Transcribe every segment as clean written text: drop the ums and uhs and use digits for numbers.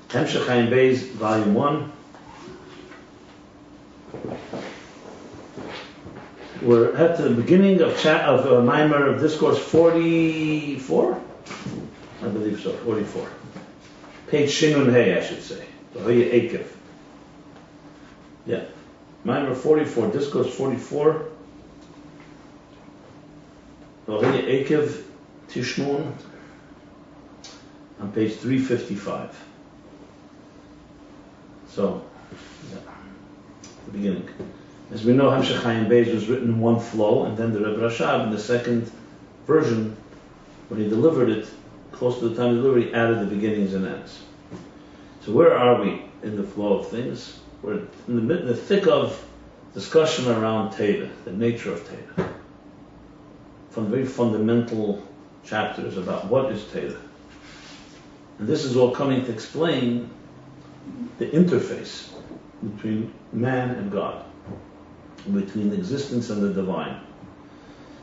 Hemshech Chaim Beis, Volume 1. We're at the beginning of Maimer of Discourse 44? I believe so, 44. Page Shinun Hey, I should say. V'hoye Ekev. Yeah. Maimer 44, Discourse 44. V'hoye Ekev Tishmun. On page 355. So, yeah, the beginning. As we know, Hemshech Chaim Beis was written in one flow, and then the Rebbe Rashab, in the second version, when he delivered it, close to the time of delivery, he added the beginnings and ends. So where are we in the flow of things? We're in the thick of discussion around Teda, the nature of Teda. From very fundamental chapters about what is Teda. And this is all coming to explain the interface between man and God, between existence and the divine.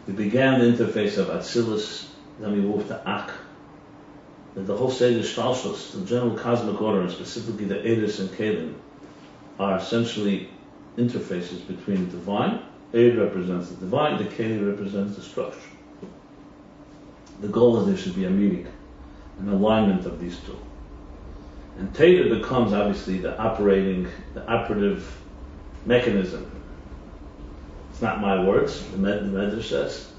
We began the interface of Atzilus, then we moved to Ak. That the whole Seder Shtalshus, the general cosmic order, and specifically the Eidos and Kelim, are essentially interfaces between the divine. Eid represents the divine, the Kelim represents the structure. The goal is there should be a meeting, an alignment of these two. And Teda becomes obviously the operative mechanism. It's not my words, the Medrash says.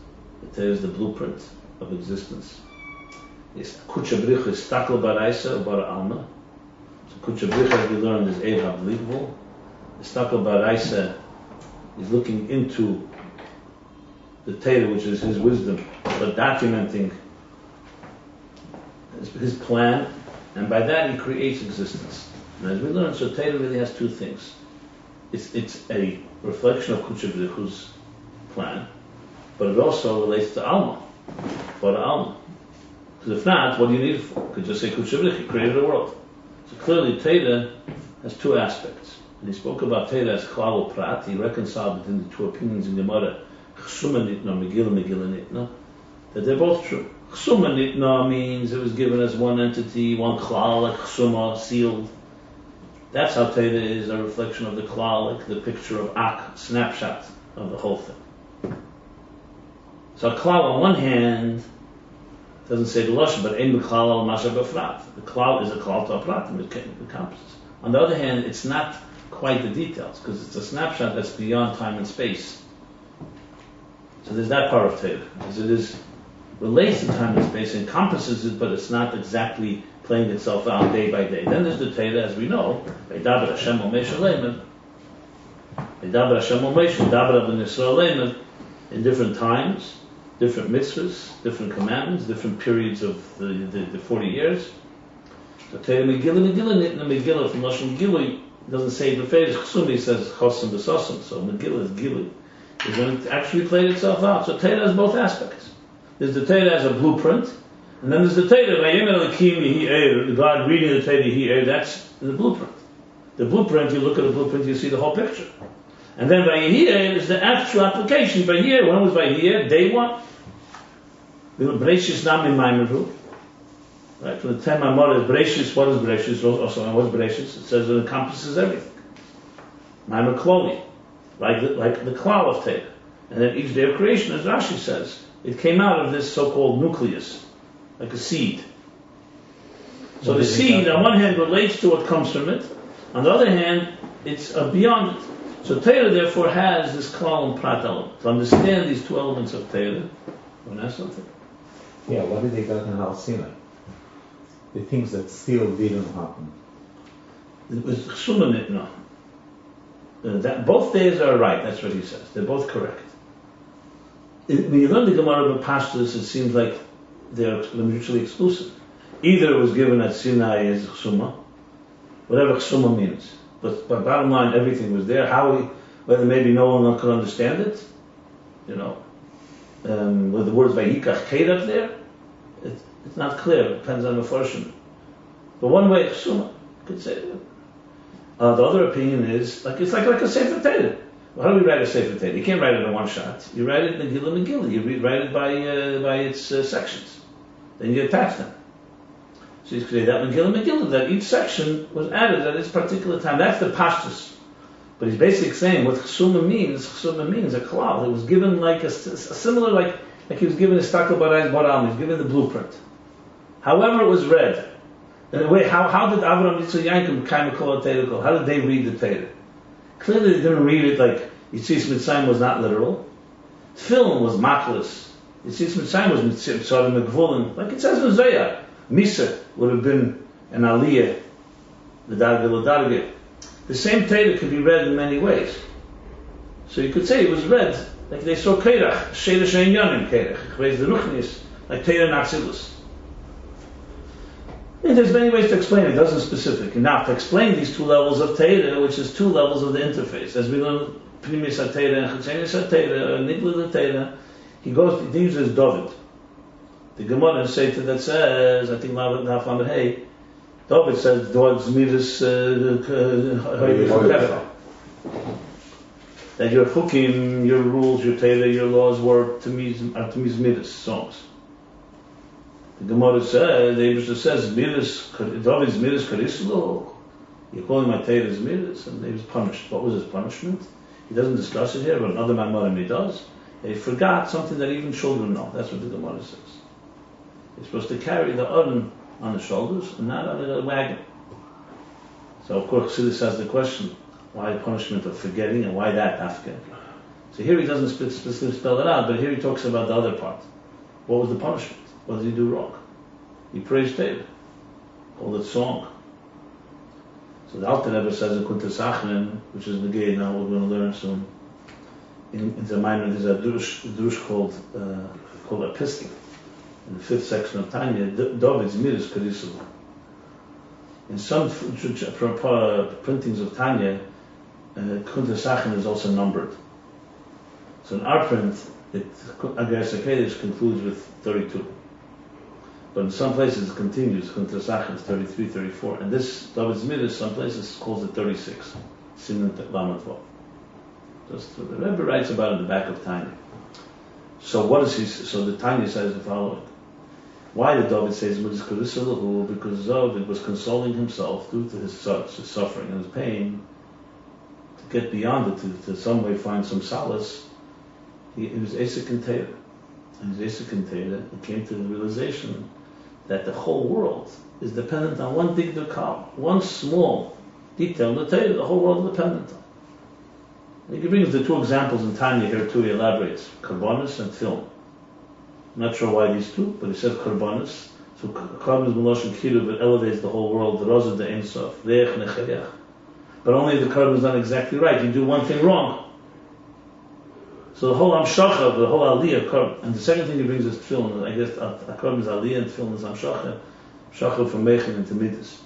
Teda is the blueprint of existence. Kutsha Bricha is Stakal Baraisa, Bara Alma. So Kutsha Bricha, as we learned, is Eid HaBlikvul. The Stakal Baraisa is looking into the Teda, which is his wisdom, but documenting his plan, and by that he creates existence. And as we learned, so Teda really has two things. It's a reflection of Kutsha Brichu's plan, but it also relates to Alma, Bara Alma. Because if not, what do you need it for? You could just say Kutsha Brichu, he created a world. So clearly Teda has two aspects. And he spoke about Teda as Klal Prat. He reconciled between the two opinions in Gemara, Chsuma Nitna, Megillah Nitna, that they're both true. Chsuma Nitna means it was given as one entity, one Klal, like Chsuma, sealed. That's how Teda is a reflection of the Klal, like the picture of Ak, snapshot of the whole thing. So Klal on one hand doesn't say the Lashon, but Ein B'Klal al Masha B'Frat. The Klal is a Klal to a Prat, and it encompasses. On the other hand, it's not quite the details, because it's a snapshot that's beyond time and space. So there's that part of Teda, as it is relates to time and space, encompasses it, but it's not exactly playing itself out day by day. Then there's the Teda, as we know, V'daber Hashem al Moshe Leiman, V'daber Hashem al Moshe, V'daber ben Yisrael Leiman, in different times, different mitzvahs, different commandments, different periods of the 40 years. So Teda Megillah, Nitna Megillah, from Lashon Gilui, doesn't say B'feish Chsumi, it says Chosim B'Sosim, so Megillah is Gilui. Is when it actually played itself out. So Teda has both aspects. There's the Teda as a blueprint, and then there's the Teda, the God reading the Teda, that's the blueprint. The blueprint, you look at the blueprint, you see the whole picture. And then Vayihir is the actual application. Vayihir, when was Vayihir? Day one. Breishis Nami Maimeru. Right, from the 10 Maimor is Breishis. What is Breishis? Also, what's Breishis? It says it encompasses everything. Maimer Kloli. Like the Klal of Teda. And then each day of creation, as Rashi says, it came out of this so-called nucleus, like a seed. So the seed, on one hand, relates to what comes from it. On the other hand, it's beyond it. So Teda, therefore, has this Klal and Prat element. To understand these two elements of Teda, you want to ask something? Yeah, what did they got in Har Sinai? The things that still didn't happen. It was Chsuma Nitna. That both days are right, that's what he says. They're both correct. When you learn the Gemara of Pashtus, it seems like they're mutually exclusive. Either it was given at Sinai as Chsuma, whatever Chsuma means. But bottom line, everything was there. Whether maybe no one could understand it, with the words Vayikach Kedach there, it's not clear. It depends on the Farshim. But one way, Chsuma could say that. The other opinion is it's like a Sefer Teda. Well, how do we write a Sefer Teda? You can't write it in one shot. You write it in Megillah. You write it by its sections. Then you attach them. So he's created that Megillah, that each section was added at its particular time. That's the pashtus. But he's basically saying what chsuma means a klal. It was given like a similar, like he was given a stakel barayz baram. He was given the blueprint. However it was read. In a way, how did Avram Yitzchak Yaakov kind of call it Torah? How did they read the Torah? Clearly they didn't read it like Yitzis Mitzrayim was not literal. Tefillin was maklis. Yitzis Mitzrayim was Mitzrayim Megvulin. Like it says in Zohar. Misa would have been an aliyah, the dargah lo-dargah. The same Torah could be read in many ways. So you could say it was read like they saw Kerach, Sheila Shein Yonim Kerach, Chvez the Ruchnis, like Torah Natzilus. And there's many ways to explain it. It doesn't specific. Now, to explain these two levels of Torah, which is two levels of the interface, as we learn Pnimis HaTorah and Chitzenis HaTorah, Nigla HaTorah, he uses David. The Gemara Sefer that says, I think Naf Lamed Hey, David says, "Dod's midas that your chukim, your rules, your Torah, your laws were to me midas songs." The Gemara says, the Eibusha says, midas, David's midas karislo. You're calling my Torah's midas, and he was punished. What was his punishment? He doesn't discuss it here, but another Maimorim he does. He forgot something that even children know. That's what the Gemara says. You're supposed to carry the urn on the shoulders and not on the wagon. So of course Chassidus has the question, why the punishment of forgetting and why that after? So here he doesn't specifically spell it out, but here he talks about the other part. What was the punishment? What did he do wrong? He praised Torah, called it song. So the Alter Rebbe says in Kuntres Achron, which is the gate now we're going to learn soon, in the minor there's a drush called a epistle. In the 5th section of Tanya, David's midas karisel. In some printings of Tanya, Kuntres Achron is also numbered. So in our print, Agaris HaKodesh concludes with 32. But in some places it continues, Kuntres Achron is 33, 34. And this David's midas, some places calls it 36. Siman Lamed Vav. The Rebbe writes about it in the back of Tanya. So what is he? So the Tanya says the following. Why did David say midas karisel? Because David was consoling himself due to his suffering and his pain. To get beyond it, to some way find some solace, he was Esek and Torah. And his Esek and Torah, he came to the realization that the whole world is dependent on one big dekal, one small detail in the Torah, the whole world is dependent on. He brings the two examples in Tanya here too, he elaborates, Karbonis and film. I'm not sure why these two, but he said Karbonis. So Karbonis Meloshin Kiruv, it elevates the whole world, the Rosa de Ein Sof, Reich Nechayach. But only the Karbonis is not exactly right, you do one thing wrong. So the whole Amshacha, the whole Aliyah, Karb, and the second thing he brings is Tefillin. I guess Karb is Aliyah and Tefillin is Amshacha. Amshacha from Meichen into Midas.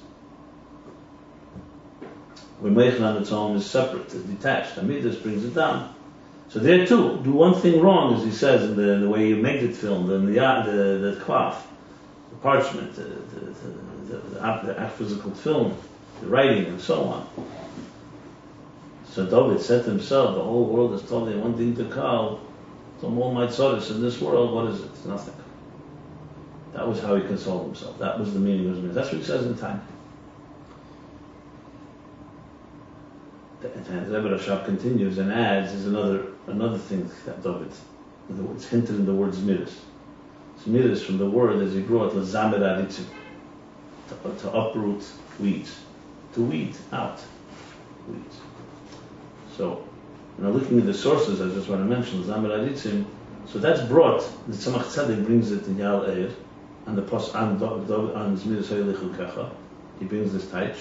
Where Meichen on its own is separate, is detached, and Midas brings it down. So there too, do one thing wrong, as he says in the way you make the Tefillin, the cloth, the parchment, the physical Tefillin, the writing, and so on. So David said to himself, the whole world is told me one thing to call, so all my tzadis in this world, what is it? It's nothing. That was how he consoled himself. That was the meaning of his meaning. That's what he says in time. And Rebbe Rashab continues and adds, is another thing that David, it's hinted in the word zmiris. Zmiris from the word as he brought, l'zamer aritzim, to uproot weeds, to weed out weeds. So, looking at the sources, I just want to mention Zamer Aritzim. So that's brought. The Tzemach Tzedek brings it in Yal Eir, and the post on Zmiris Hayilichu Kecha. He brings this taich.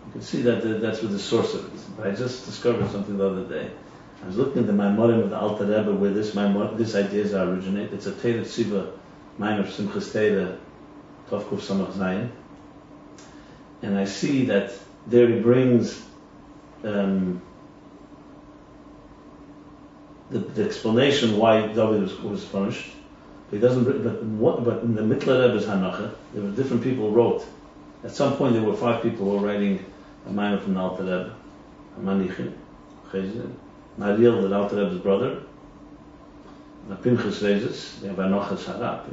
You can see that that's what the source of it is. But I just discovered something the other day. I was looking at the Maimorim of the Alter Rebbe where this ideas originate. It's a Torah Tziva, Maimor Simchas Torah, Tovkuf Samach Zayin, and I see that there he brings. The explanation why David was punished, he doesn't. But in the Mitler Rebbe's Hanacha, there were different people who wrote. At some point, there were 5 people who were writing a minor from the Alter Rebbe, Manichin, Chezin, Mariel, the Alter Rebbe's brother, Pinchas Rezes. They have Anochas Harap,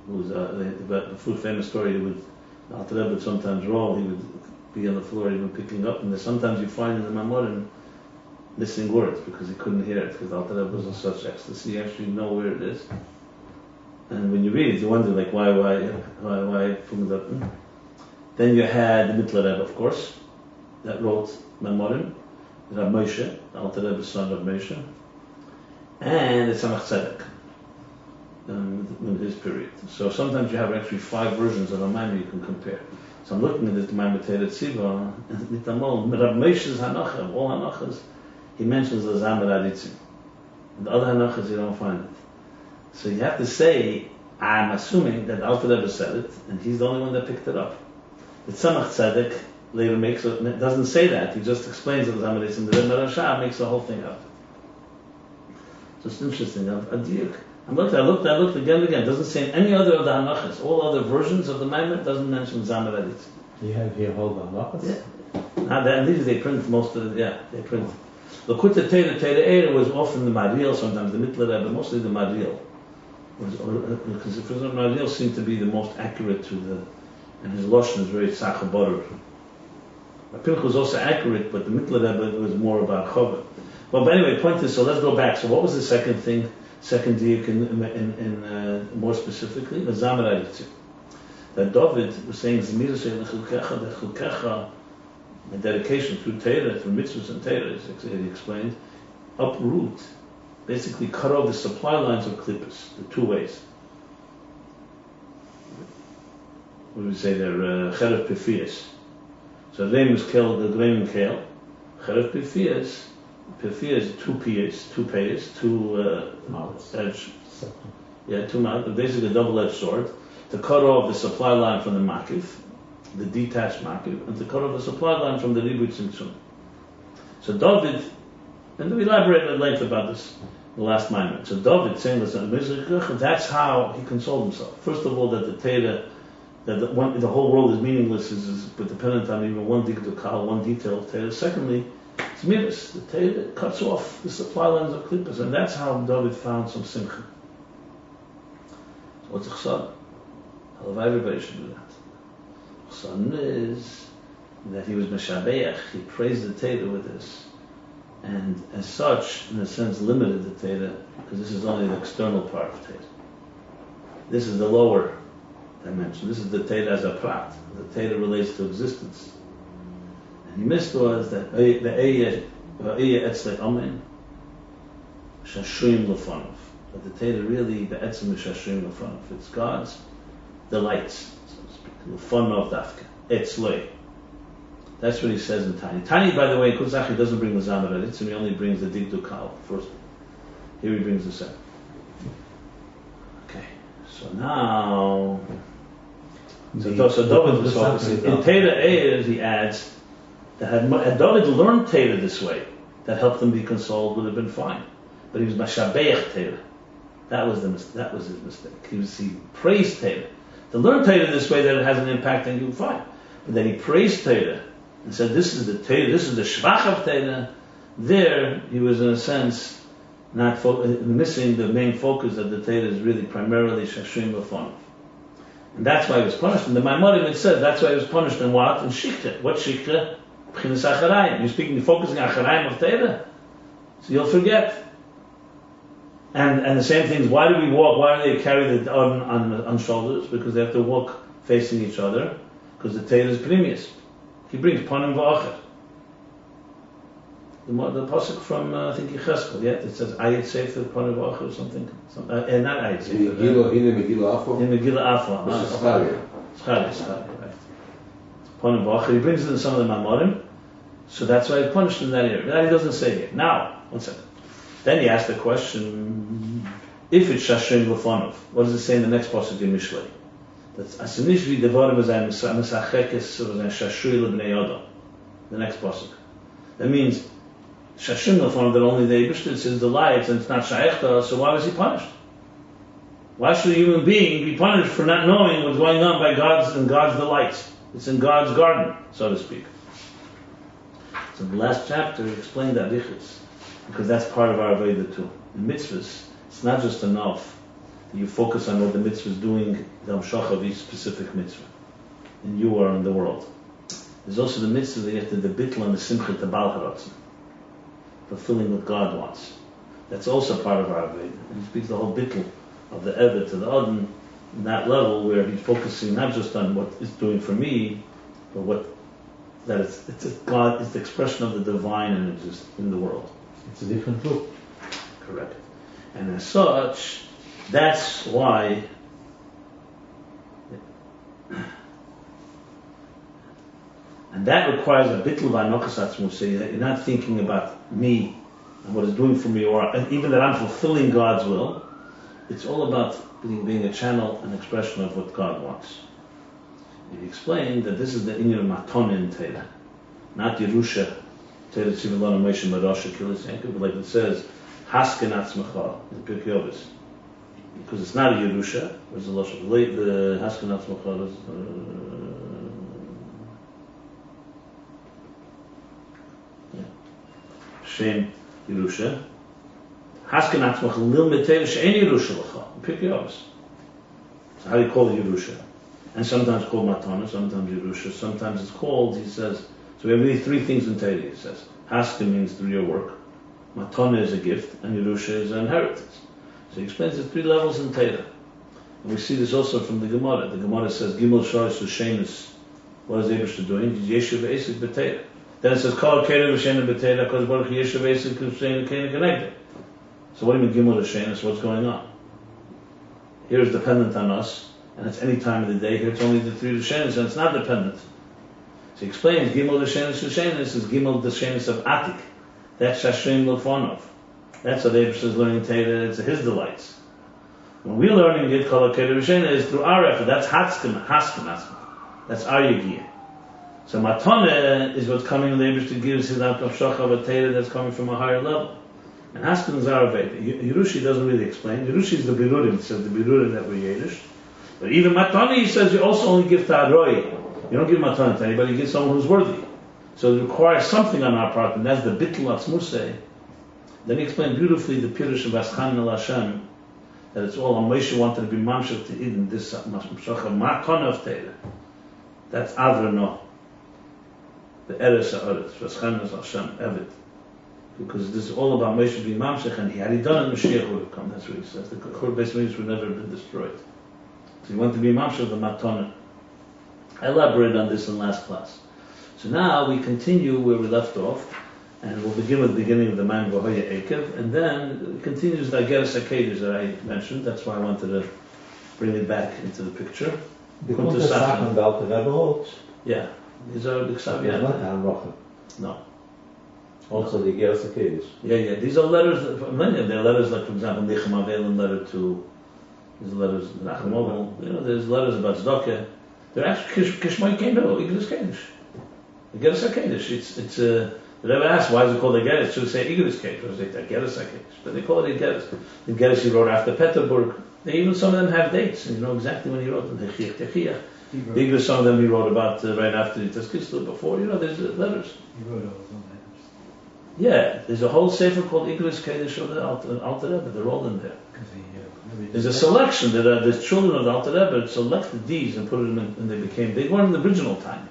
who's the famous story with The Alter Rebbe would sometimes roll, he would be on the floor even picking up, and sometimes you find in the Mamorim missing words because he couldn't hear it, because the Alter Rebbe was in such ecstasy, you actually know where it is. And when you read it, you wonder like why Then you had the Mittler Rebbe, of course, that wrote Mamorim, Rav Moshe, the Alter Rebbe's son Rav Moshe, and the Tzemach Tzedek, in his period. So sometimes you have actually 5 versions of a Maimon you can compare. So I'm looking at this Maimon Teira Tziva, and Mitamol, Rav Moshe's Hanacha, all Hanachas, he mentions the Zamer Aritzim. The other Hanachas you don't find it. So you have to say, I'm assuming that Alter Rebbe said it, and he's the only one that picked it up. The Tzemach Tzedek later makes it, doesn't say that, he just explains it as Zamer Aritzim. The Rebbe Rasha makes the whole thing up. So it's interesting. I looked again and again. It doesn't say in any other of the Hanachas. All other versions of the Maimon doesn't mention Zamer Aritzim. You have here whole Hanachas? Yeah. And these they print most of the, they print. L'Kutei Teira Eira was often the Mariel, sometimes the Mittler Rebbe, mostly the Mariel. Because the Mariel seemed to be the most accurate to the, and his Lashon is very Tzach Pinchas was also accurate, but the Mittler Rebbe was more about Chovah. Well, but anyway, point is, so let's go back. So what was the second thing, second diuk in more specifically? The Zamer Aritzim. That David was saying, Zemir Shei L'Chilkecha, that Chilkecha, the dedication through Teira, through mitzvahs and Teira, he explained, uproot, basically cut off the supply lines of Klippas, the 2 ways. What do we say there? Cherev Pifias. So Reim was killed, the Reim and Kale. Cherev Pifias, Pifias, 2 payas, 2 edge. Yeah, 2 mouths, basically a double-edged sword, to cut off the supply line from the Makif, the detached Makif, and to cut off the supply line from the Ribut Tzimtzum. So David, and we elaborated at length about this the last moment. So David saying this, that's how he consoled himself. First of all, that the Teira, that the whole world is meaningless, is but dependent on even one dikdukal, one detail of Teira. Secondly, it's midas. The Teira cuts off the supply lines of Klippas, and that's how David found some simcha. So what's chsad? Everybody should do that. Chsad is that he was meshabeach. He praised the Teira with this, and as such, in a sense, limited the Teira, because this is only the external part of Teira. This is the lower dimension. This is the Teira as a prat. The Teira relates to existence. And he missed was that the Eiyeh Etzle Amen Shashrim Lefanov. That the Teira really, the Etzem is Shashrim Lefanov. It's God's delights, so to speak. Lefanov Dafka. Etzle. That's what he says in Tani. Tani, by the way, Kutzach, he doesn't bring the Zamer Aritzim, he only brings the Digdukal first. Here he brings the second. Okay, so now... So David was focusing. In Teira Eir, he adds, that had David learned Teira this way, that helped him be consoled, would have been fine. But he was Mashabeach Teira. That was his mistake. He praised Teira. To learn Teira this way, that it has an impact on you, fine. But then he praised Teira and said, this is the Teira, this is the Shvach of Teira. There, he was in a sense not missing the main focus that the Teira is really primarily Shashrim Lefanov. And that's why he was punished. And the Maimorim had said that's why he was punished in what? In Shikha. What Shikha? B'chinas Acharayim. You're focusing on Acharayim of Teira. So you'll forget. And the same thing is, why do we walk? Why do they carry the on shoulders? Because they have to walk facing each other. Because the Teira is premius. He brings Panim V'Acher. The pasuk from I think Yecheskel, yeah, it says Ayat Sefer Panim V'Acher or something. Not Ayat Sefer. In Megillah Afo. In Megillah Afo. Schari, right. Panim V'Acher. He brings it in some of the Mamorim, so that's why he's punished in that area. That he doesn't say here. Now, one second. Then he asked the question: if it's Shashrim Lefanov, what does it say in the next pasuk in Mishlei? That's Asinishvi Devarim was ein Mesachekes was ein Shashrui Lebnei Yodam. The next pasuk. That means Shashrim Lefanov, that only the Eibishter says delights and it's not Shaech to us. So why was he punished? Why should a human being be punished for not knowing what's going on by God's delights? It's in God's garden, so to speak. So in the last chapter he explained that Arichos, because that's part of our Aveda too. In mitzvahs, it's not just enough that you focus on what the mitzvah is doing, the Hamshach of each specific mitzvah. and you are in the world. There's also the mitzvah that you have to the bittul and the simcha to Baal Haratzon, fulfilling what God wants. That's also part of our Aved. And he speaks the whole bittul of the Eved to the Adon, in that level where he's focusing not just on what it's doing for me, but it's God, it's the expression of the divine and exist in the world. It's a different look. Correct. And as such, that's why and that requires a bittul v'anokas atzmus, so that you're not thinking about me and what it's doing for me, or even that I'm fulfilling God's will. It's all about being a channel, an expression of what God wants. And he explained that this is the inyan of matone in Torah, not Yerusha. Torah tzivilon Moshe Marasha Kilis Yankov, but like it says, hasken atzmacha in Pirkei Avos, because it's not a Yerusha. Where's the lashon? The hasken atzmacha is. Shem Yerusha. Hasken atzmach lil metayr she'en Yerusha l'cha. Pirkei Avos. So how do you call it Yerusha? And sometimes called matana, sometimes Yerusha, sometimes it's called, he says, so we have really three things in Torah, he says. Hasken means through your work, matana is a gift, and Yerusha is an inheritance. So he explains the three levels in Torah. And we see this also from the Gemara. The Gemara says, Gimel Shoros Ushenis, what is Eibishter doing? He's Yeshiv Esik B'Torah. Then it says, Kol Keren V'Shein B'Torah, because Baruch Yeshiv Esik V'Shein Kenen Connected. So what do you mean Gimel Ushenis? What's going on? Here is dependent on us, and it's any time of the day. Here it's only the three Ushenis, and it's not dependent. So he explains, Gimel Ushenis Ushenis is Gimel Ushenis of Atik. That's Shashrim Lefonov. That's what Eibishter is learning Torah, it's his delights. When we're learning it, Kol Keren V'Shein is through our effort. That's Hasken. That's our Yegiyah. So Matana is what's coming when the Eibishter gives his out of Shach of a Torah that's coming from a higher level. And Hasken is our Veda. Yerushi doesn't really explain. Yerushi is the Birurim. It says the Birurim that were Yiddish. But even Matana, he says, you also only give to Aroi. You don't give Matana to anybody, you give someone who's worthy. So it requires something on our part, and that's the Bittul Atzmuseh. Then he explained beautifully the Pirush of Aschan El Hashem, that it's all, Moshe wanted to be Mamshach to Eden, this Mamshach Matana of Torah. That's Avrano. The Eretz HaOretz, Vaschan El Hashem, Eved. Because this is all about Moshe being Mamshach, and had he done it, Mashiach would have come. That's what he says. The Chur Beis Mikdash would never have been destroyed. So he wanted to be Mamshach, the Matana. I elaborated on this in last class. So now we continue where we left off, and we'll begin with the beginning of the Man V'Hoya Ekev, and then it continues the Ageres HaKedesh that I mentioned. That's why I wanted to bring it back into the picture. The Kunter Sachem the Alter Rebbe wrote. Yeah, these are the Ksav No. Also the Ageres HaKedesh. Yeah. These are letters. Many of them are letters, like for example, Nechem Avelin letter to. There's letters Nachum Ovel. There's letters about Tzedakah. They're actually Kishmoy Kendo, Igros Kedesh. Ageres HaKedesh. It's the Rebbe asked why is it called Ageres? Should we say Igros Kedesh or say Ageres HaKedesh? But they call it Ageres. The Ageres he wrote after Peterburg. Even some of them have dates, and you know exactly when he wrote them. The Igros, some of them he wrote about right after the Teskislu, before. There's letters. He wrote all his own letters. Yeah, there's a whole sefer called Igros Kedesh of the Alter Rebbe. They're all in there. There's a selection that the children of the Alter Rebbe selected these and put them in, and they weren't the original Tanya.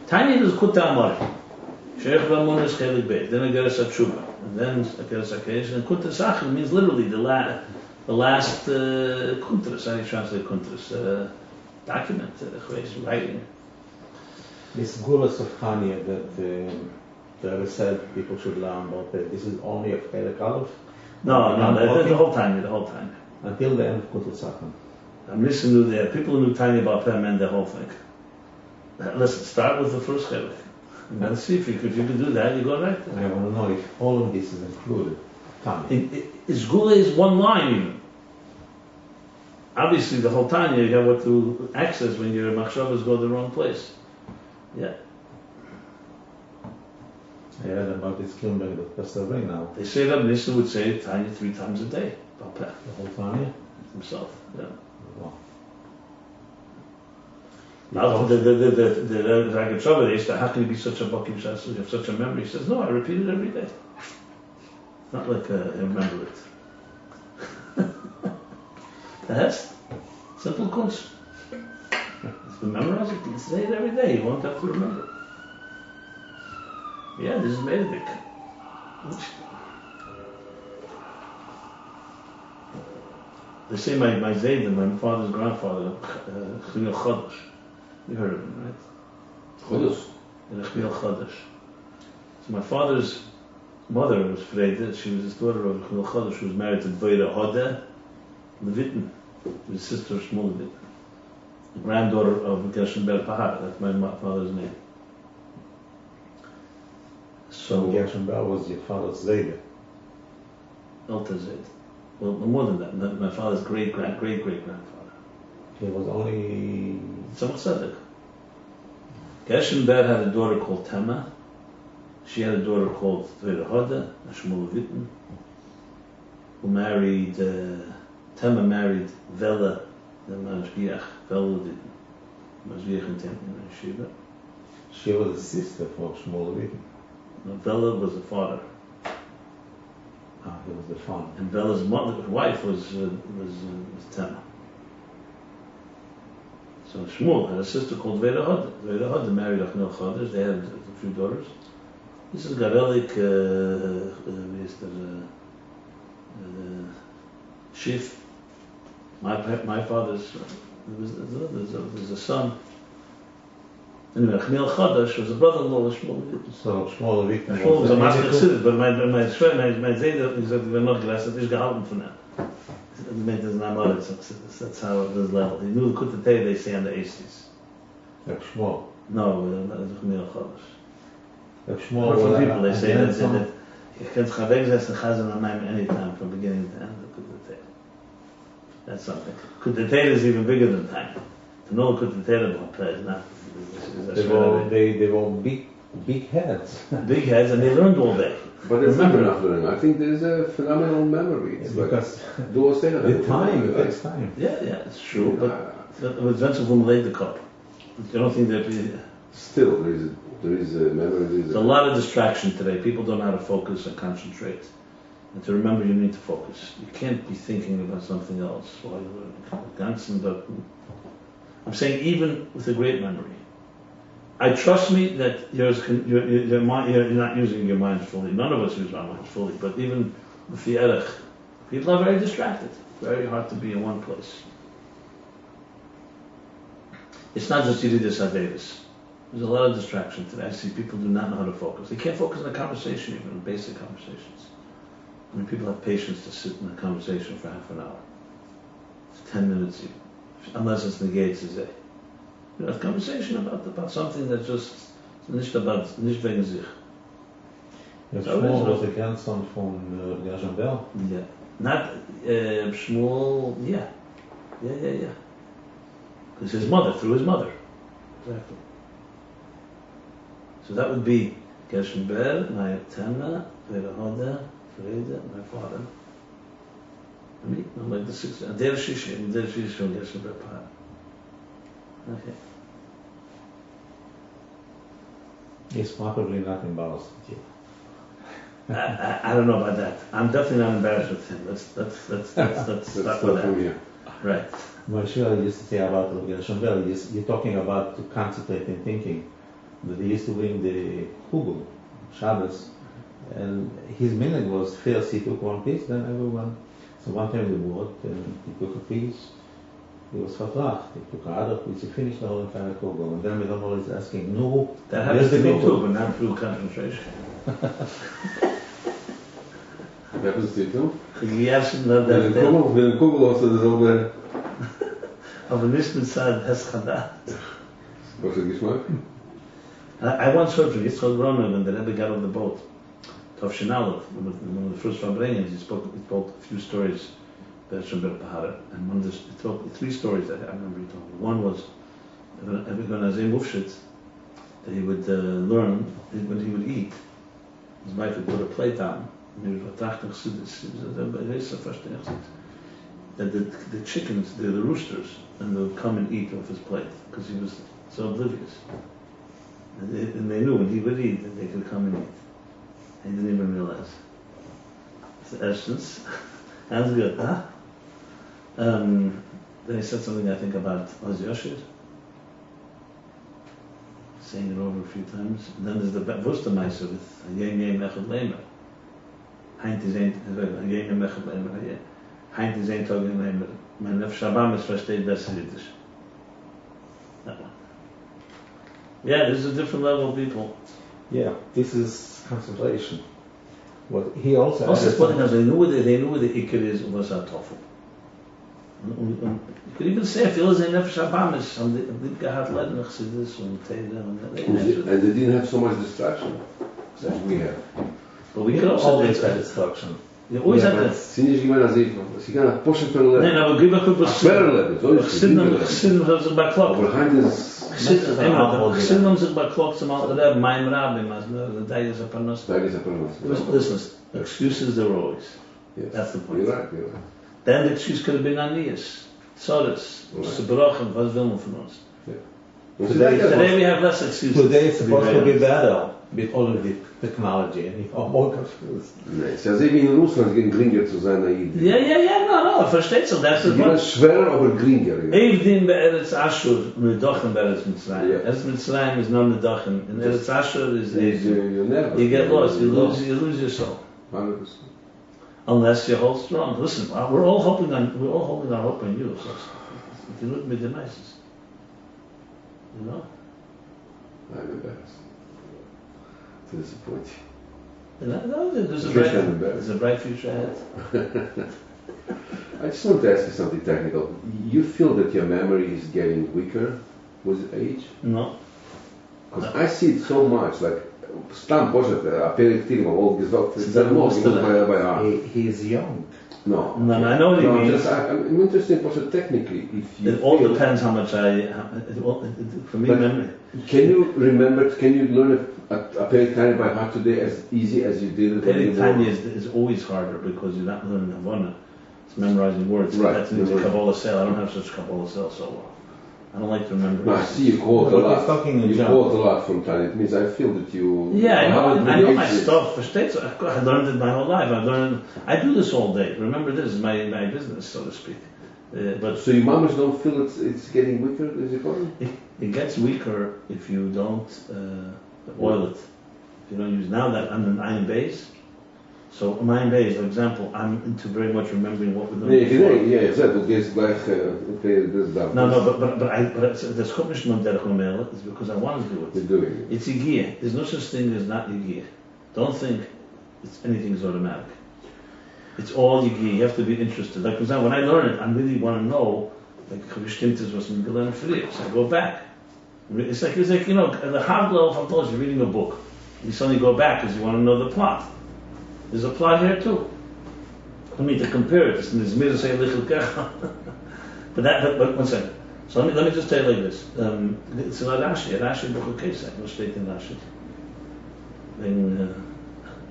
Tanya is Kutei Amorim. Sheikh Ramun is Chelik Beit, then Ageres HaTshuva, and then Ageres HaKedesh, and Kunter Sachem means literally the last Kuntres. How do you translate Kuntres? Document, writing. This Gulas of Chania that the Rebbe said people should learn about that. This is only of Chelik Aleph? No, the whole time. Until the end of Kunter Sachem. I'm listening to the people who knew tiny about Pem and the whole thing. Listen, start with the first chelik. And see if you could do that, you go right there. I want to know if all of this is included. Gula is one line even. Obviously, the whole Tanya, you have what to access when your machshavas go the wrong place. Yeah. I read about this Kilmberg that Pastor Ring now. They say that Nissan would say Tanya 3 times a day. About Peh. The whole Tanya? Himself, yeah. Wow. Now, the Ragged Shabbat, they said, how can you be such a Bakim Shas? You have such a memory. He says, no, I repeat it every day. Not like I remember it. That's simple course. to memorize it, say it every day. You won't have to remember it. Yeah, this is Mededik. They say my Zayden, my father's grandfather, Chmiel Chodesh. You heard of him, right? Chodesh. Chmiel Chodesh. So my father's mother was Freda. She was his daughter of Chmiel Chodesh, who was married to Dvoira Hoda Levittin, his sister of Shmuel Levittin, the granddaughter of Gershon Ber Pahar. That's my father's name. So Gershon Ber was your father's Zayda. Elta Zayd. Well, more than that. My father's great grandfather. He was only... Tzemach Tzedek. Gershon Ber had a daughter called Tema. She had a daughter called Dvoira Hoda, Shmuel Levittin, who married, Tema married Vela, the Mashgiach, Vela Levittin. Mashgiach in Yeshiva. She was a sister for Shmuel Levittin. Vela was the father. He was the father. And Vela's wife was Tema. So Shmuel had a sister called Dvoira Hoda. Dvoira Hoda married Chmiel Chodesh. They had a few daughters. This is Garelik, Shif. My father's, there's a son. Anyway, Chmiel Chodesh was a brother-in-law of Shmuel Levittin. So Shmuel Levittin Shmuel was a master chassid, but my Zayda, he said, we're not gelasset, he's gehalten von that. He made this Namoritz, that's how it was level. He knew the Kutatei, they say on the Aces. Like Shmuel. No, that is Chmiel Chodesh. Like Shmuel. For people, they say that you can chaveg zes and chazan anaim any time from beginning to end of Kutatei. That's something. Kutatei is even bigger than time. To know Kutatei is not. They were big heads. Big heads, and they learned all day. But it's not enough learning. I think there's a phenomenal memory. It's Because the time, it takes time. Yeah, it's true. But with Vincent whom laid the cup, you don't think that still there is a memory. there's a lot of distraction today. People don't know how to focus and concentrate. And to remember, you need to focus. You can't be thinking about something else while you're learning. I'm saying even with a great memory. I trust me that you're not using your mind fully. None of us use our minds fully, but even with the erech, people are very distracted. Very hard to be in one place. It's not just Yididus Davis. There's a lot of distraction today. I see people do not know how to focus. They can't focus on a conversation, even in basic conversations. I mean, people have patience to sit in a conversation for half an hour. It's 10 minutes even, unless it's negates a day. A conversation about something that just nicht wegen sich. Shmuel was a grandson from Gershon Ber. Yeah, not Shmuel. Yeah. Because his mother, through his mother, exactly. So that would be Gershon Ber, my Tema, Dvoira Hoda, Freda, my father. Me, I'm like the sixth. Der Shishi from Gershon Ber Pahar. Okay. He's probably not embarrassed with you. I don't know about that. I'm definitely not embarrassed with him. Let's start with that. Right. Moshe used to say about Gershon Ber, you're talking about to concentrate and thinking. That he used to bring the Hugel, Shabbos, and his minute was first he took one piece, then everyone. So one time the board, and he took a piece. He was vertracht. He took another piece. He finished the whole entire Kugel. And then Midamor is asking, no, that happens to me too, but not through concentration. Happens to you too? Yes, With the Kugel also there's over. Aber nicht mit Zeit Heschada. What's the Geschmack? I once heard from Yitzchak Roman when the Rebbe got on the boat, Tov Shinalov, one of the first Farbrengens, he told a few stories about Ber Pahar, and he told three stories that I remember he told me. One was when Azim Mufshit, that he would learn when he would eat. His wife would put a plate down, and he would that the chickens, the roosters, and they would come and eat off his plate because he was so oblivious. And they knew when he would eat that they could come and eat. He didn't even realize. It's the essence. Sounds good, huh? Then he said something I think about Oz Yoshir. saying it over a few times. And then there's the Wustermeister with Yem Yem Echad Lemer. Heint is ein Yem Yem Echad Lemer. Heint is ein Tag in Lemer. Mein Nefesh Habamis versteht besser Yiddish. That one. Yeah, there's a different level of people. Yeah, this is concentration. What he also Also, added it's funny, they knew where the Iker is, was a Toffel. You could even say, if you listen to Nefesh Habamis, and the Gehat Ledner Chassidus, and Teda, And they didn't have so much distraction as we have. but we could also always do had it. instruction. You always Yeah, have but to. Sinds je naar zeven, als je gaat naar Porsche per Nee, leven. nou, we geven ook Verleven, zo is het. Chassidus haben sich bei Klok. Aber Heint ist, Chassidus haben sich bei Klok zum Alten Rebbe, mein Rabbi, the day is a Parnas. daar is een probleem. Listen, excuses there were always. Yes. That's the point. You're right, you're right. Then the excuse could have been Anias, Tzoris, Right. Sebrochem, was will man von uns. Today we have less excuses. Today it's to be supposed to very be honest. better with all of the technology, and if all confused. Nee, het is als even in Rusland geen Gringer zu sein, naiv. No, versteht sich, that's the Je bent point. schwerer, aber Gringer. Evdin be'eretz Ashur, Nedochen be'eretz Mitzrayim. Yeah. Eretz Mitzrayim is not Nedochen, and Eretz Ashur is Evdin. You never. You get lost, you lose your soul. 100%. Unless you hold strong. Listen, we're all holding our hope on you. So if you look at the nicest, you know. I'm embarrassed. To disappoint And there's a Trish, bright, I'm embarrassed. there's a bright future ahead. you. I just want to ask you something technical. You feel that your memory is getting weaker with age? No. Because I see it so much, like, stam počete, a periktivno, ovog gezvok, by heart. He is young. No. No, I know what you mean. I'm interested in technically, if you It all feel- depends how much for me, But- memory. Can you remember, can you learn a Peritani by heart today as easy as you did it when you Peritanya were... is always harder because you're not learning Havana. It's memorizing words. Right. That's an easy Kabbalah cell. I don't have such Kabbalah cell so well. I don't like to remember. No, I see you quote a But lot. he's talking in You general. quote a lot from Tanya. It means I feel that you... Yeah, I know my engaged it. stuff. Versteht? I learned it my whole life. I do this all day. Remember, this is my business, so to speak. But So your mamas don't feel it's getting weaker, is it going? it gets weaker if you don't oil it. If you don't use now that I'm an iron base. So iron base, for example, I'm into very much remembering what we're doing. Nee, zet, dat is gleich, this that. No, but that's kommt nicht nur der Chomel. It's because I want to do You're it. doing it. It's Yigiyah. There's no such thing as not Yigiyah. Don't think anything's automatic. It's all Yigiyah. You have to be interested. Like for example, when I learn it, I really want to know. Like bestimmt ist was mit gelernt früher. So I go back. It's like you know the Havdala of Havdalah. You're reading a book. You suddenly go back because you want to know the plot. There's a plot here too. I mean to compare it. There's mir say little kecha. But one second. So let me just tell you like this. It's a Rashi book case. No state in Rashi. In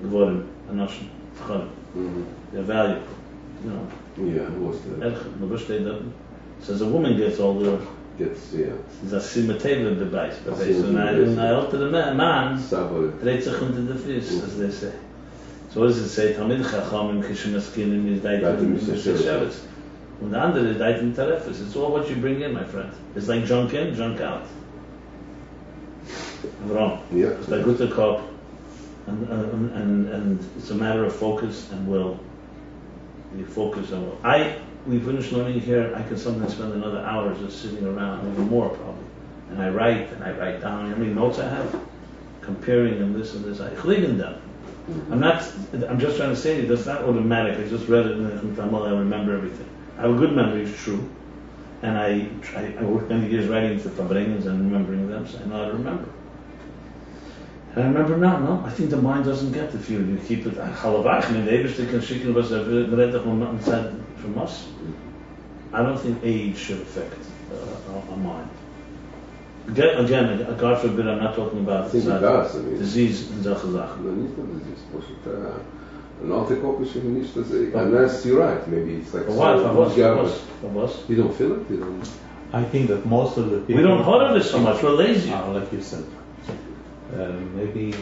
Gvorim, Anoshim, Tcharim. Their value. You know. Yeah, what's that? Erch, no steht da. Says a woman gets all the. Gets, yeah. Is a simateva bebeis. Simateva So I alter the man. Sabo. Dreht sich unter the fish, as they say. So what does it say? Talmid Chachamim Kishimaskinim is Daitim Sheretz. And the other is Daitim Tarefes. It's all what you bring in, my friend. It's like junk in, junk out. Wrong. Yeah. It's like good to cop, and it's a matter of focus and will. You focus on will. We finish learning here. I can sometimes spend another hour just sitting around, even more probably. And I write down how many notes I have, comparing and this and this. I chligen them. I'm just trying to say to you, that's not automatic. I just read it in the Talmud, I remember everything. I have a good memory, it's true. And I worked many years writing the Fabrengens and remembering them, so I know how to remember. And I remember now, no, I think the mind doesn't get the feeling. You keep it, Chalavach, the Eberste can schicken was said from us. I don't think age should affect our mind. Again, God forbid, I'm not talking about I think it does, I mean. disease and solche Sachen. No, nicht nur disease, but an anti-copish nicht to say, unless you're right, maybe it's like... For what? For what? You don't feel it? You don't... I think that most of the people... We don't hold it so much, we're lazy. Like you said. Maybe...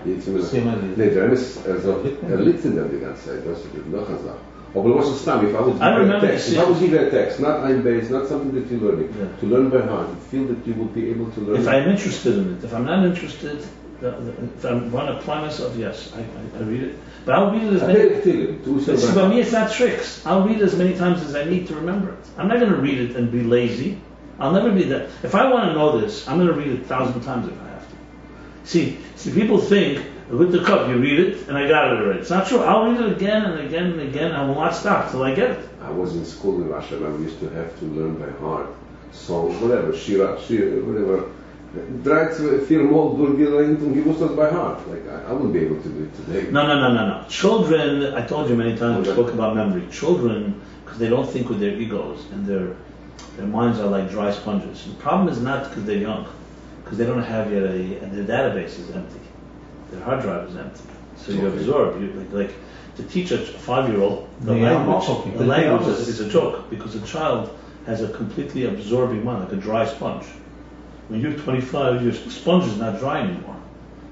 Jetzt sind wir... Similarly. Nee, der ist also, liegt in dem die ganze Zeit, das ist noch eine Sache. Oh, but also Stam, if I was given a text, not I'm based, not something that you're learning, to learn by heart, you feel that you will be able to learn. If I'm interested in it, if I'm not interested, if I want to apply myself, yes, I read it. But I'll read it as many. But see, by me, it's not tricks. I'll read it as many times as I need to remember it. I'm not going to read it and be lazy. I'll never be that. If I want to know this, I'm going to read it 1,000 times if I have to. See, people think with the cup you read it and I got it already. It's not true. I'll read it again and again and again. I will not stop till I get it. I was in school in Russia and I used to have to learn by heart songs, whatever, shira, whatever. Drags viel more durchgelernt und gewusst das by heart. Like I wouldn't be able to do it today. No. Children, I told you many times, we spoke about memory. Children, because they don't think with their egos and their minds are like dry sponges. The problem is not because they're young, because they don't have yet their database is empty. Their hard drive is empty. So you absorb. Like to teach a 5-year-old the language is a joke, because a child has a completely absorbing mind, like a dry sponge. When you're 25, your sponge is not dry anymore.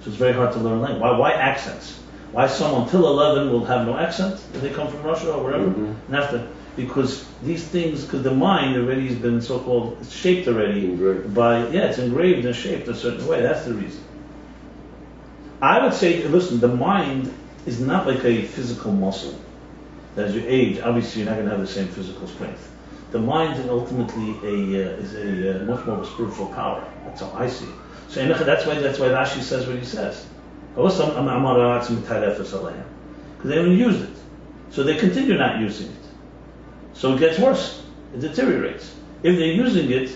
So it's very hard to learn language. Why accents? Why someone till 11 will have no accent if they come from Russia or wherever? And after, because these things, because the mind already has been so-called, it's shaped already it's engraved and shaped a certain way. That's the reason. I would say, listen, the mind is not like a physical muscle. As you age, obviously you're not going to have the same physical strength. The mind is ultimately is a much more of a spiritual power. That's how I see it. So that's why Rashi says what he says. Because they haven't used it, so they continue not using it. So it gets worse. It deteriorates. If they're using it,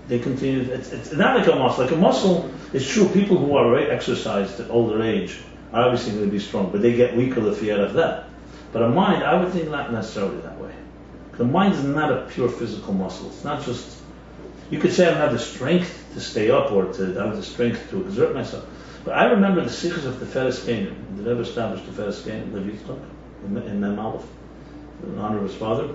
they continue. It's not like a muscle. Like a muscle, it's true. People who are very exercised at older age are obviously going to be strong, but they get weaker if you out of that. But a mind, I would think not necessarily that way. The mind is not a pure physical muscle. It's not just, you could say I don't have the strength to stay up or I have the strength to exert myself. But I remember the sikhs of the Feres Canaan, the Rebbe established the Feres Canaan, Lev Yitzchak, in Mem Aleph, in honor of his father.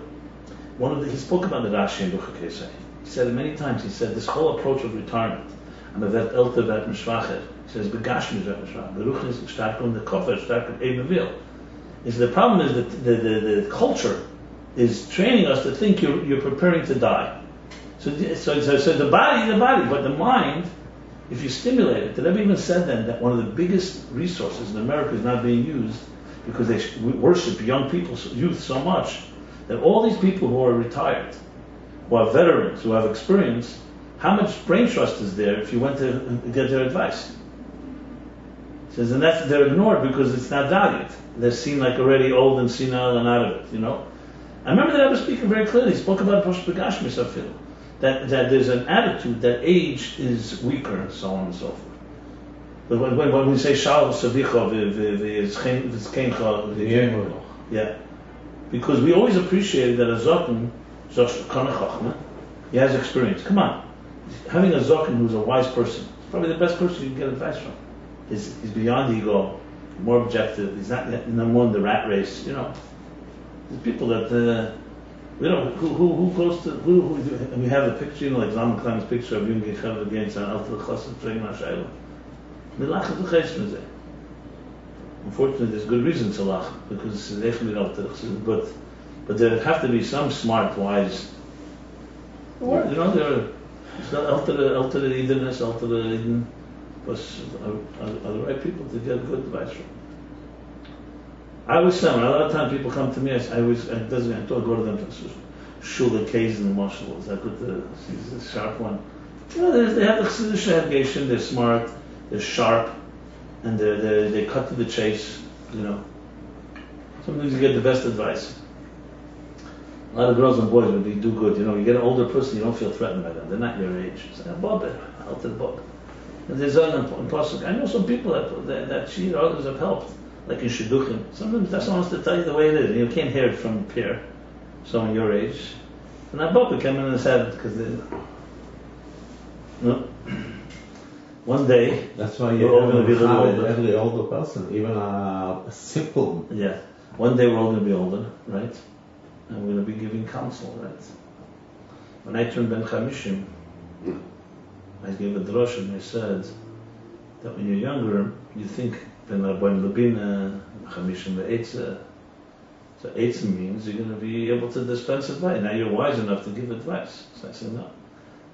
He spoke about the Rashi in Ducha Kesei. He said it many times. He said this whole approach of retirement, and of that Elte Vet Mishvacher, he says, Begashmi Vet Mishvacher, the Ruch is stark und the Koffer stark und Ebenvil. The problem is that the culture is training us to think you're preparing to die. So the body, but the mind, if you stimulate it, the Rebbe even said then that one of the biggest resources in America is not being used because they worship young people, youth so much, that all these people who are retired, who are veterans, who have experience, how much brain trust is there if you went to get their advice? He says, and they're ignored because it's not valued. They're seen like already old and senile and out of it, you know? I remember that I was speaking very clearly. He spoke about Posh Begashmi Safil, that there's an attitude that age is weaker and so on and so forth. But when we say Shal Savicha yeah, because we always appreciated that a Zokan, he has experience. Come on, having a Zokan who's a wise person, is probably the best person you can get advice from. He's beyond ego, more objective. He's not more in the rat race, you know. There's people that we don't who goes to who we have the picture, you know, like Zalman Klein's picture of Jung Gechav against an Alter Chassid praying Mashayla. Unfortunately, there's good reason to lach because they can be Alter Chassid, but there have to be some smart, wise. You know, it's not Alter Edenness, Alter Eden, but are the right people to get good advice from. I always say, when a lot of times people come to me, I go to them to Shul Kays and the Marshall. Is that good? He's a sharp one. You know, they have the Chassidish navigation. They're smart, they're sharp, and they cut to the chase. You know, sometimes you get the best advice. A lot of girls and boys would do good. You know, you get an older person, you don't feel threatened by them. They're not your age. It's like, Bob, out to the book. And there's an important. I know some people that she or others have helped. Like in Shidduchim. Sometimes that someone wants to tell you the way it is. You can't hear it from a peer, someone your age. And that book came in his head because one day that's why we're all going to be a little older. Every older person, even a simple. Yeah. One day we're all going to be older, right? And we're going to be giving counsel, right? When I turned Ben Chamishim, I gave a drush and I said that when you're younger, you think when Lubina, Chamishim ve'etze, So Eitzim means you're going to be able to dispense advice. Now you're wise enough to give advice. So I said, no.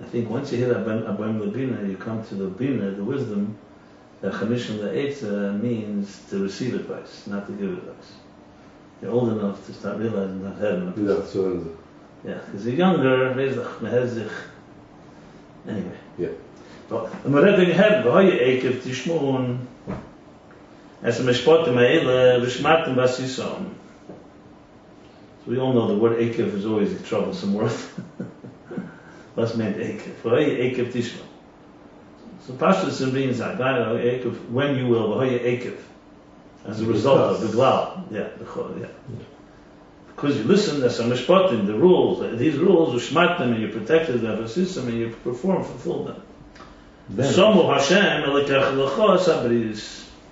I think once you hit Abam Labina, you come to the Bina, the wisdom, that Chamishim La'etza means to receive advice, not to give advice. You're old enough to start realizing that head enough. Yeah, because you're younger, anyway. Yeah. But I'm reading ahead, V'hoye Ekev Tishmun, as a Meshpotim Ha'ele, V'shmatim V'asisom. So we all know the word Ekev is always a troublesome word. What's meant Ekev? V'hoye Ekev Tishmun. So Pashtus means that when you will, V'hoye Ekev, as a result of the Glal. Yeah, yeah. Because you listen, there's some mishpatim, the rules. These rules, you shmat them and you protected them, and you fulfill them. Somu Hashem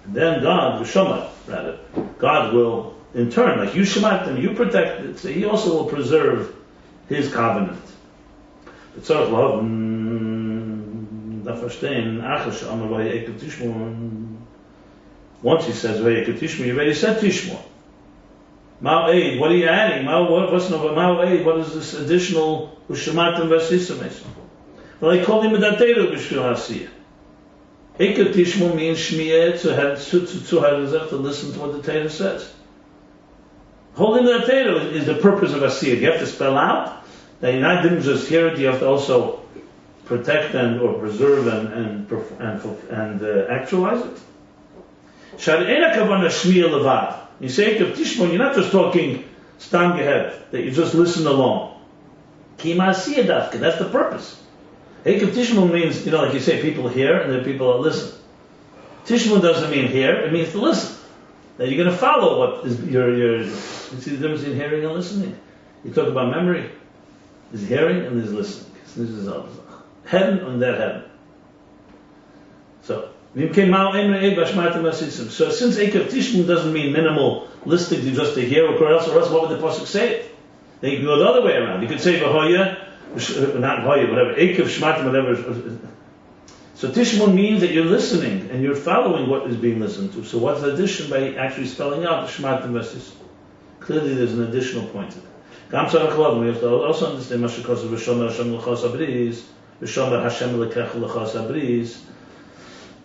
then God, V'shomah, rather, God will, in turn, like you shmat them, you protect it, so He also will preserve His covenant. Once He says, you already said Tishmo. Ma'aid, what are you adding? What is this additional Ushamatim Vasisim? Well, I call him a Dateru B'Shvil Hasiyah. Ekev Tishmo means Shmiyah, to listen to what the Torah says. Holding the Torah is the purpose of Asiyah. You have to spell out that you didn't just hear it, you have to also protect or preserve and actualize it. Shari'ena Kavana Shmiyah Levad. You say Ekev Tishmo, you're not just talking Stam Gehet, that you just listen along. Ki Ma'asiyah Dafka, that's the purpose. Ekev Tishmo means, like you say, people hear and then people listen. Tishmo doesn't mean hear, it means to listen. That you're going to follow what is your you see the difference in hearing and listening. You talk about memory. There's hearing and there's listening. This is heaven and that heaven. So since Ekev Tishmo doesn't mean minimalistic, just to hear, or else what would the pasuk say? Then you can go the other way around. You could say V'hoya, not V'hoya, whatever, Ekev Shmatim, whatever. So Tishmun means that you're listening and you're following what is being listened to. So what's the addition by actually spelling out the Shmatim Vesis? Clearly there's an additional point to that. We have to also understand Mashikosa V'shomer Hashem L'chos Abriz, V'shomer Hashem L'kech L'chos Abriz,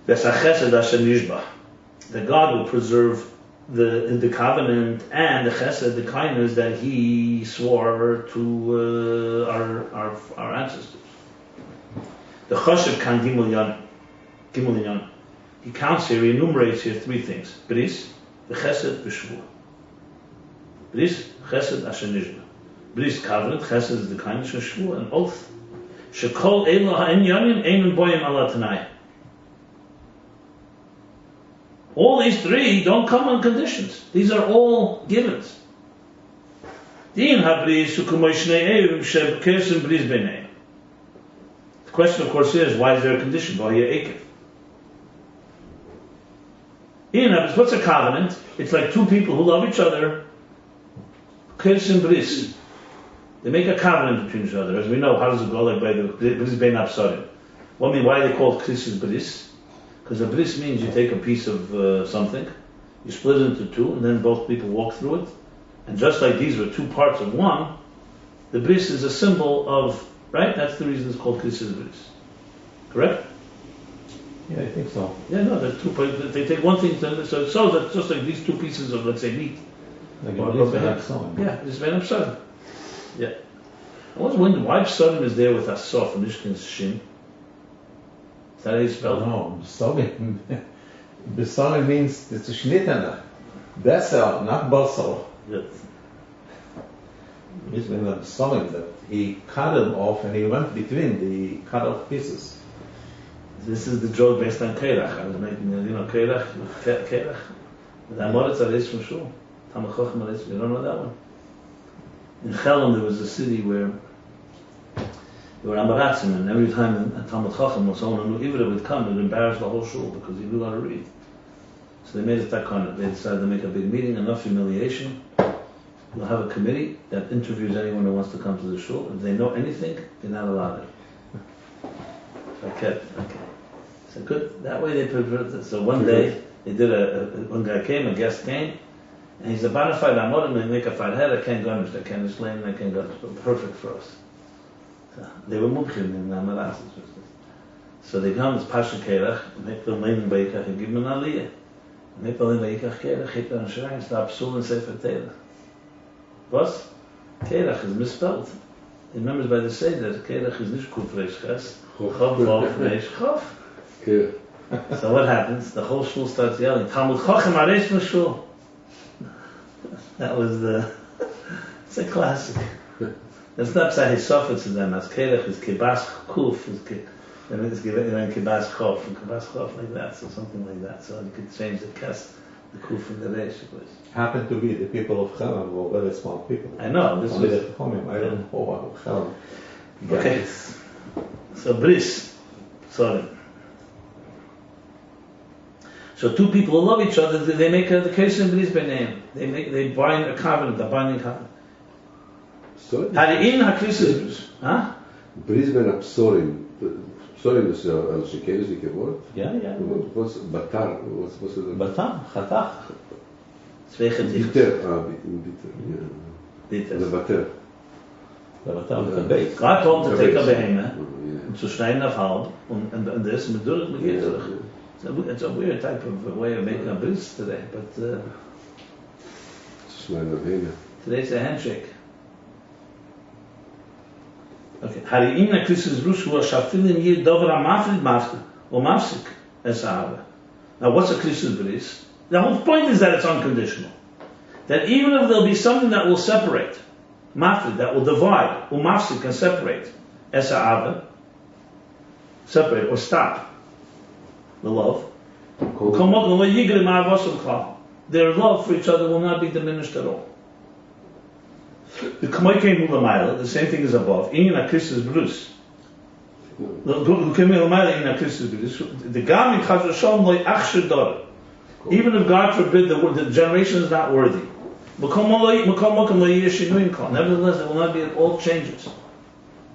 that God will preserve the covenant and the chesed, the kindness that He swore to our ancestors. The choshev kan gimel yan. He counts here, he enumerates here three things: bris, the chesed, v'shvua. Bris, chesed, asher nishba. Bris, covenant, chesed is the kindness, and shvua, an oath. Shekol elo ha'inyanim einun boyim ala tanai. All these three don't come on conditions. These are all givens. The question, of course, is why is there a condition? What's a covenant? It's like two people who love each other. They make a covenant between each other. As we know, how does it go? Like by the bris bein absarim. Why are they called krisis bris? Because a bris means you take a piece of something, you split it into two, and then both people walk through it. And just like these were two parts of one, the bris is a symbol of, right? That's the reason it's called krisis bris. Correct? Yeah, I think so. Yeah, no, there's two. They take one thing, so it's just like these two pieces of, let's say, meat. Like a bris bein absarim. Yeah, it's bein absarim. Yeah. I was wondering why Psarim is there with Asof and Ishkin's Shin. Is that how you spell it? No, Besarim. Besarim means it's a shnitana. Besar, not basar. Yes. It's been a Besarim that he cut them off and he went between the cut off pieces. This is the joke based on Keirach. I was making, Keirach. The Amoritz are from Shul. Talmud Chacham are you don't know that one? In Chelm there was a city where there were Amaratzim, and every time a Talmud Chacham or someone who knew Ivra would come, it would embarrass the whole shul because he knew how to read. So they made it that kind of. They decided to make a big meeting, enough humiliation. We'll have a committee that interviews anyone who wants to come to the shul. If they know anything, they're not allowed it. Okay. So good. That way they prepared it. So one day they did one guy came, a guest came, And he's a bona fide amorim, and make a fide head, I can't garnish, I can't explain, I can't garnish, perfect for us. So they were mumchim in Amaras. So they come, it's Pasha Kerach, make the leaning by Yikach, and give him an aliyah. Make the leaning by Yikach Kerach, hit on Shrine, stop Psul and Sefer Teirach. What? Kerach is misspelled. He remembers by the Seder, Kerach is nicht Kuf Reish Ches, Chof Reish Chof. So what happens? The whole shul starts yelling, Talmud Chochem Areish Mashul. That was it's a classic. It's not say his suffix to them as Kerach is Kibas Kuf, and it's given Kibas Chof, and Kibas Chof like that, so something like that. So you could change the Kes, the Kuf and the Reish. Happened to be the people of Chelam were very small people. I know, this Only was... the Chomim, I don't know what of Chelam. Okay. So Bris, sorry. So two people love each other. They make the case in Bris by name. They bind a covenant, a binding covenant. Sorry? Hari'in hakrisis, huh? Brisbane Psorim. Psorim is al Shekeres Dikevot. Yeah. What's Batar? What's it? Batam, Chatach. Zweichentig. Bitter. Bitter. The Bater. The Batam, the base. God told him to take a behemah Yeah. and to schneiden auf halb and this and do it again. It's a weird type of way of making a bris today, but today's a handshake. Okay. Hari'in hakrisis rush hu shafilin yir dover amafrid mafrid or mafsik es ahava. Now, what's a krisis bris? The whole point is that it's unconditional. That even if there'll be something that will separate, mafrid, that will divide, umafsik can separate, es ahava, separate or stop the love. Their love for each other will not be diminished at all. The same thing is above. Even if God forbid the generation is not worthy, nevertheless there will not be all changes,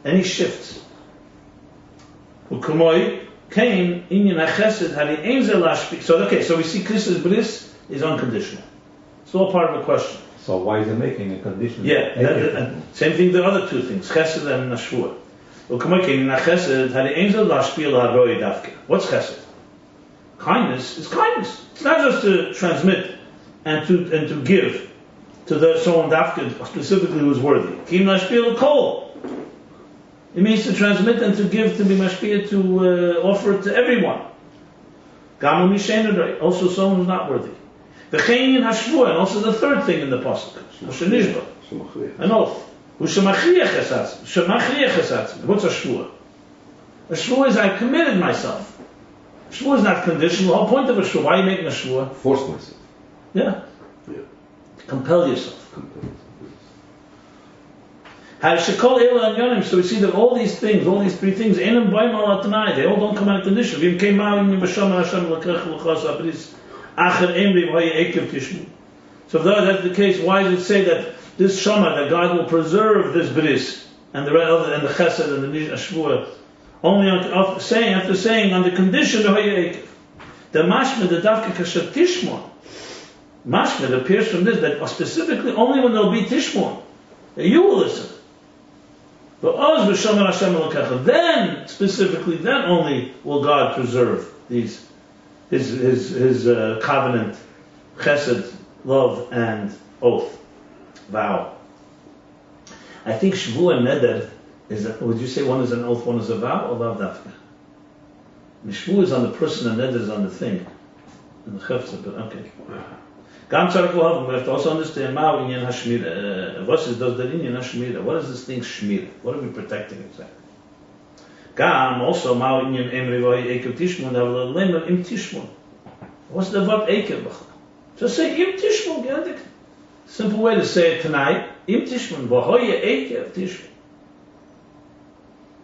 any shifts. Came inyan chesed had the so okay, so we see Chris's bris is unconditional. It's all part of the question. So why is he making a condition? Yeah, same thing. The other two things, chesed and nashua. What's chesed? Kindness is kindness. It's not just to transmit and to give to someone dafka specifically who's worthy. Kim nashpil kol. It means to transmit and to give, to be mashpiyah, to offer it to everyone. Gamu mishenadai, also someone who's not worthy. V'chein hashvua, and also the third thing in the pasuk, shenishba, an oath. U'shemachriach esatzmi. Shemachriach esatzmi. What's a shvua? A shvua is I committed myself. Shvua is not conditional. The whole point of a shvua, why are you making a shvua? Force myself. Yeah. Compel yourself. So we see that all these things, all these three things, they all don't come out of condition. So if that's the case, why does it say that this shama, that God will preserve this bris and the chesed and the shvua, only after saying on the condition of the mashma, the dafka kasher tishmon, mashma, it appears from this that specifically only when there'll be tishmon, that you will listen. Then, specifically, then only will God preserve his covenant, chesed, love, and oath, vow. I think shvu and neder is. Would you say one is an oath, one is a vow, or lav dafka? Shvu is on the person, and neder is on the thing, and the chefza. But okay. We have to also understand what does this thing shmira? What are we protecting exactly? Also, what's the word ekev? Just say im tishmon. Simple way to say it tonight. Im tishmon.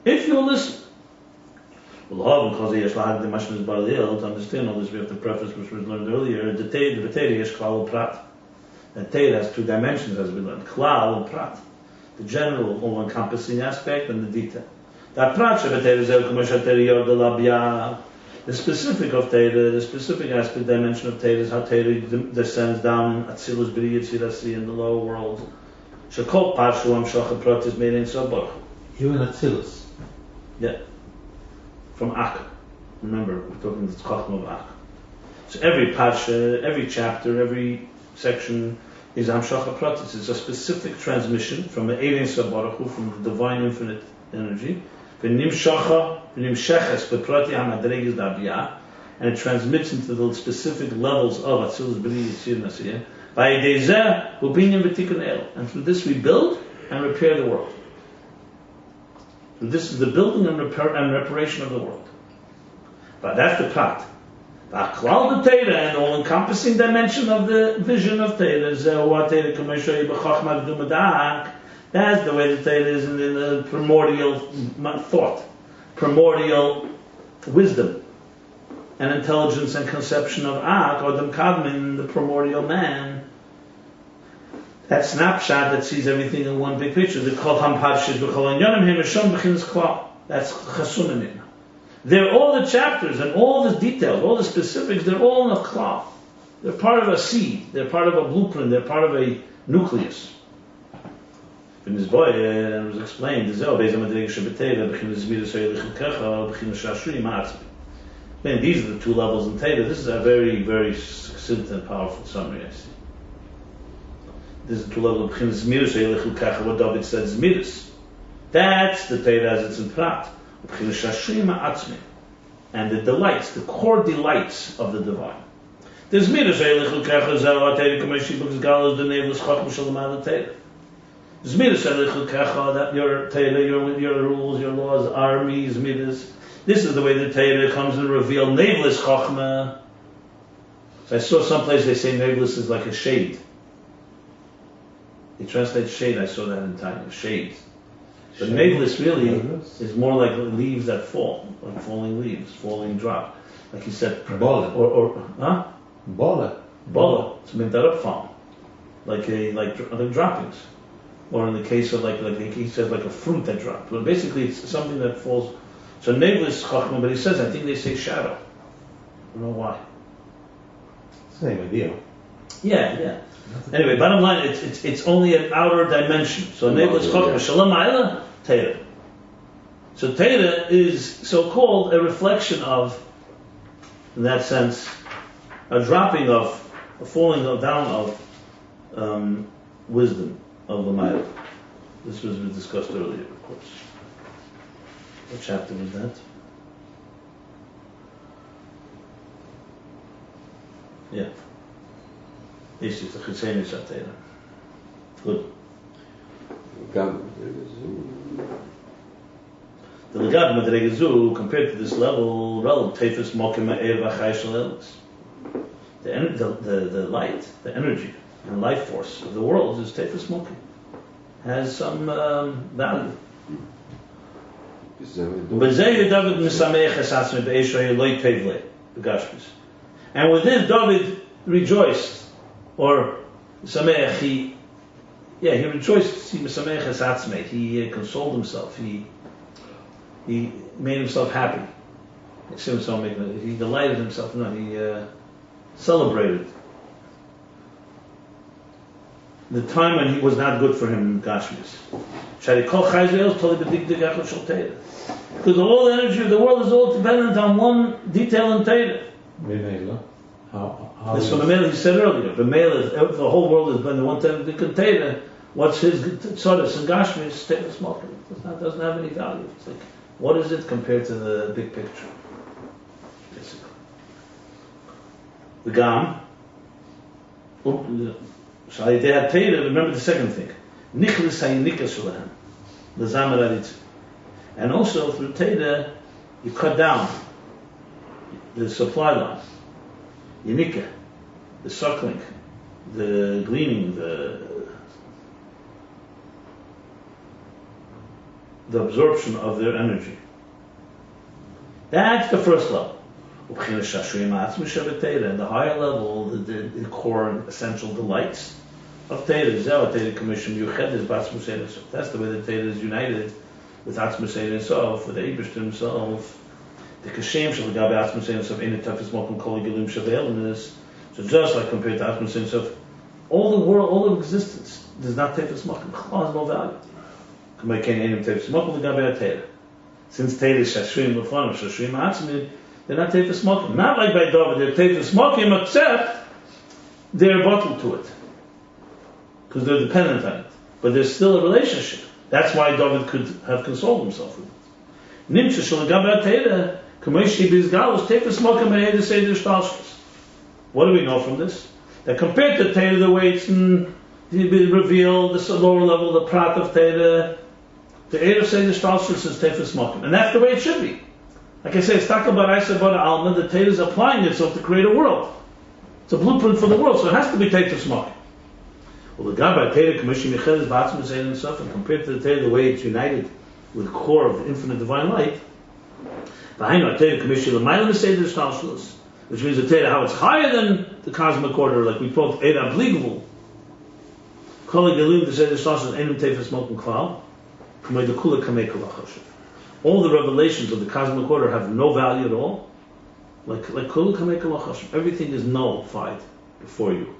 If you listen. Well, because he has to understand all this, we have to preface which was learned earlier. The B'teri is klal and prat. And Teir has two dimensions, as we learned: klal and prat, the general, all-encompassing aspect, and the detail. That prat B'teri is The specific of Teda, the specific aspect, dimension of Teda is how Teda descends down in Atzilus B'ri Yitzirasi in the lower world. Shekol Parshu Amshacha Prat is made in Sabach. Even Atzilus. Yeah. From Ak. Remember, we're talking the Chachma of Ak. So every Parsha, every chapter, every section is Amshacha Pratis. It's a specific transmission from the Ein Sof Baruch Hu, from the divine infinite energy. V'nimshacha, v'nimsheches, beprati hamadreges d'abiyah, and it transmits into the specific levels of Atzilus B'ri Yitzir Nasiyah. V'ayidei zeh hubinyam v'tikun el. And through this we build and repair the world. So this is the building and reparation of the world. But that's the prat. Klal the Teda, and all-encompassing dimension of the vision of Teda, that's the way the Teda is in the primordial thought, primordial wisdom, and intelligence and conception of Ak, or Adam Kadmon, the primordial man. That snapshot that sees everything in one big picture. The Kol Hamparshid B'Chol Yonim Himeshon B'Chinas Klal. That's Chasunanim. They're all the chapters and all the details, all the specifics, they're all in a klal. They're part of a seed, they're part of a blueprint, they're part of a nucleus. In this boy, it was explained, these are the two levels in Teda. This is a very, very succinct and powerful summary, I see. This is the two levels of what David said is Zmiris. That's the Teda as it's in Prat. And the delights, the core delights of the divine. There's midas that your Teda, your rules, your laws, armies, midas. This is the way the Teda comes and reveal naveless chachma. So I saw someplace they say naveless is like a shade. They translate shade. I saw that in time, shade. But naveless really is more like leaves that fall, like falling leaves, falling drop. Like you said, Bola. Huh? Bola. It's meant that up like droppings. Or in the case of like he says like a fruit that dropped. But basically it's something that falls. So naveless chachma, but he says I think they say shadow. I don't know why. Same idea. Yeah. Anyway, bottom line, it's only an outer dimension. So naveless chachma, shalom ha'ila, Teda. So Teda is so-called a reflection of, in that sense, a dropping of, a falling down of wisdom of the Ma'ila. This was discussed earlier, of course. What chapter was that? Yeah. This is the Chitzeni Satera. Good. The Legad Madregezu, compared to this level, Tefes Mokim Eir V'Chai Shalelis. The light, the energy, and life force of the world is Tefes Mokim. Has some value. And with this David rejoiced, or Sameach, he rejoiced. He consoled himself. He made himself happy. He delighted himself. No, he celebrated the time when he was not good for him in Gashmis. Because all the energy of the world is all dependent on one detail in Teda. That's from the Mele he said earlier. The Mele, if the whole world is blended one time, the container, what's his tzadis and Gashmis, Teda smoking. It doesn't have any value. It's like, what is it compared to the big picture? Basically. The Gam. So they had Teda, remember the second thing. Nichlis hayinika shulahem. The Zamaradit. And also through Teda, you cut down the supply line. Yinika, the suckling, the gleaning, the absorption of their energy. That's the first level. And the higher level, the core and essential delights of Teda. That's the way the Teda is united with Atzmus Ein Sof, with the Eibush himself. The kashem shel gabe atzma saying of in the toughest mokum kol gilim shavel is so just like compared to atzma saying of all the world, all of existence does not take this mokum. Has no value. Kamei ken enim take this mokum gabe atera. Since Teira is Shashrim Lefonim, Shashrim Atzmid, they're not Teifas Mokim. Not like by David, they're Teifas Mokim, except they're bottled to it. Because they're dependent on it. But there's still a relationship. That's why David could have consoled himself with it. Nimsha Shalagabat Teira, Kameshi Bizgalus, Teifas Mokim, Me'eda Seder Shtalshus. What do we know from this? That compared to Teira, the way it's revealed, the lower level, the Prat of Teira, the Erev Seder Shtalshus is Teifas Mokim. And that's the way it should be. Like I say, it's Taka Baraisa Bara Alma, the Teira is applying itself to create a world. It's a blueprint for the world, so it has to be Teifas Mokim. Well, the Gabbai Teira, Commission Michel is Batzim Zayin and stuff, and compared to the Teira, the way it's united with the core of infinite divine light, behind our Teira, Commission Lamaila Seder Shtalshus, which means the Teira, how it's higher than the cosmic order, like we quote, Erev Bligvul, Kol Gelim, the Seder Shtalshus, Enim Teifas Mokim Klal. All the revelations of the cosmic order have no value at all. Everything is nullified before you.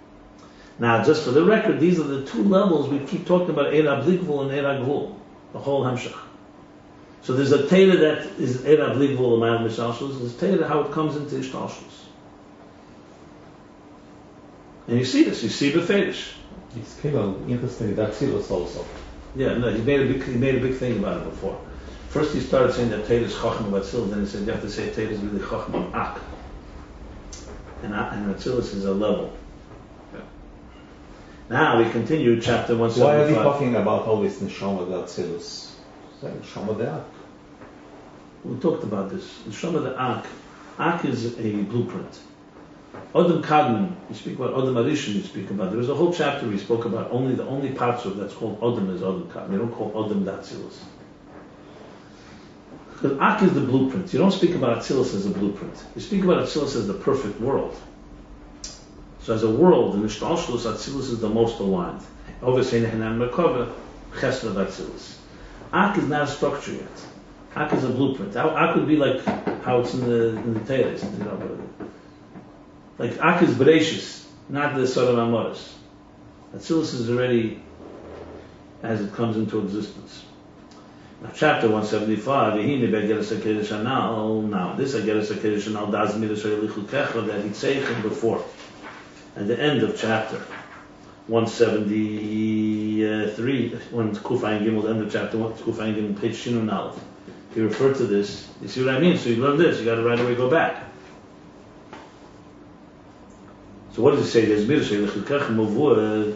Now, just for the record, these are the two levels we keep talking about: Eira Bligvul and Eira Gvul, the whole Hamshach. So there's a Teira that is Eira Bligvul and Ma'al Mishtalshus. There's Teira how it comes into Ishtalshus. And you see this. You see Befedish. It's kind of interesting that Silas also. Yeah, no, he made a big thing about it before. First he started saying that Teira is Chacham of Atzilus, then he said you have to say Teira is really Chacham of Ak. And Atzilus is a level. Yeah. Now we continue chapter 175. Why are we talking about all this Neshama de Atzilus? Neshama de Ak. We talked about this. Neshama de Ak. Ak is a blueprint. Odom Kadmon, you speak about Odom Arishon, you speak about. There was a whole chapter we spoke about the only parts of that's called Odom is Odom Kadmon. You don't call Odom the Atzilus. Because Ak is the blueprint. You don't speak about Atzilus as a blueprint. You speak about Atzilus as the perfect world. So as a world, in Ishtalshus, Atzilus is the most aligned. Obviously, Nehanam Merkava, Chesed of Atzilus. Ak is not a structure yet. Ak is a blueprint. Ak would be like how it's in the Teires. Like Ak is Bereshis, not the Sodom Amoris. Atzilus is already as it comes into existence. Now, chapter 175, now this Ageres HaKedesh Anal Dazmi L'Shoyelichu Kecha that he tzeichen before. At the end of chapter 173, when Kufayin Gimel, the end of chapter 1, Kufayin Gimel, page Shinun Aleph, he referred to this. You see what I mean? So you learn this, you got to right away go back. So what does it say? There's Midrash L'Chukach Mavur.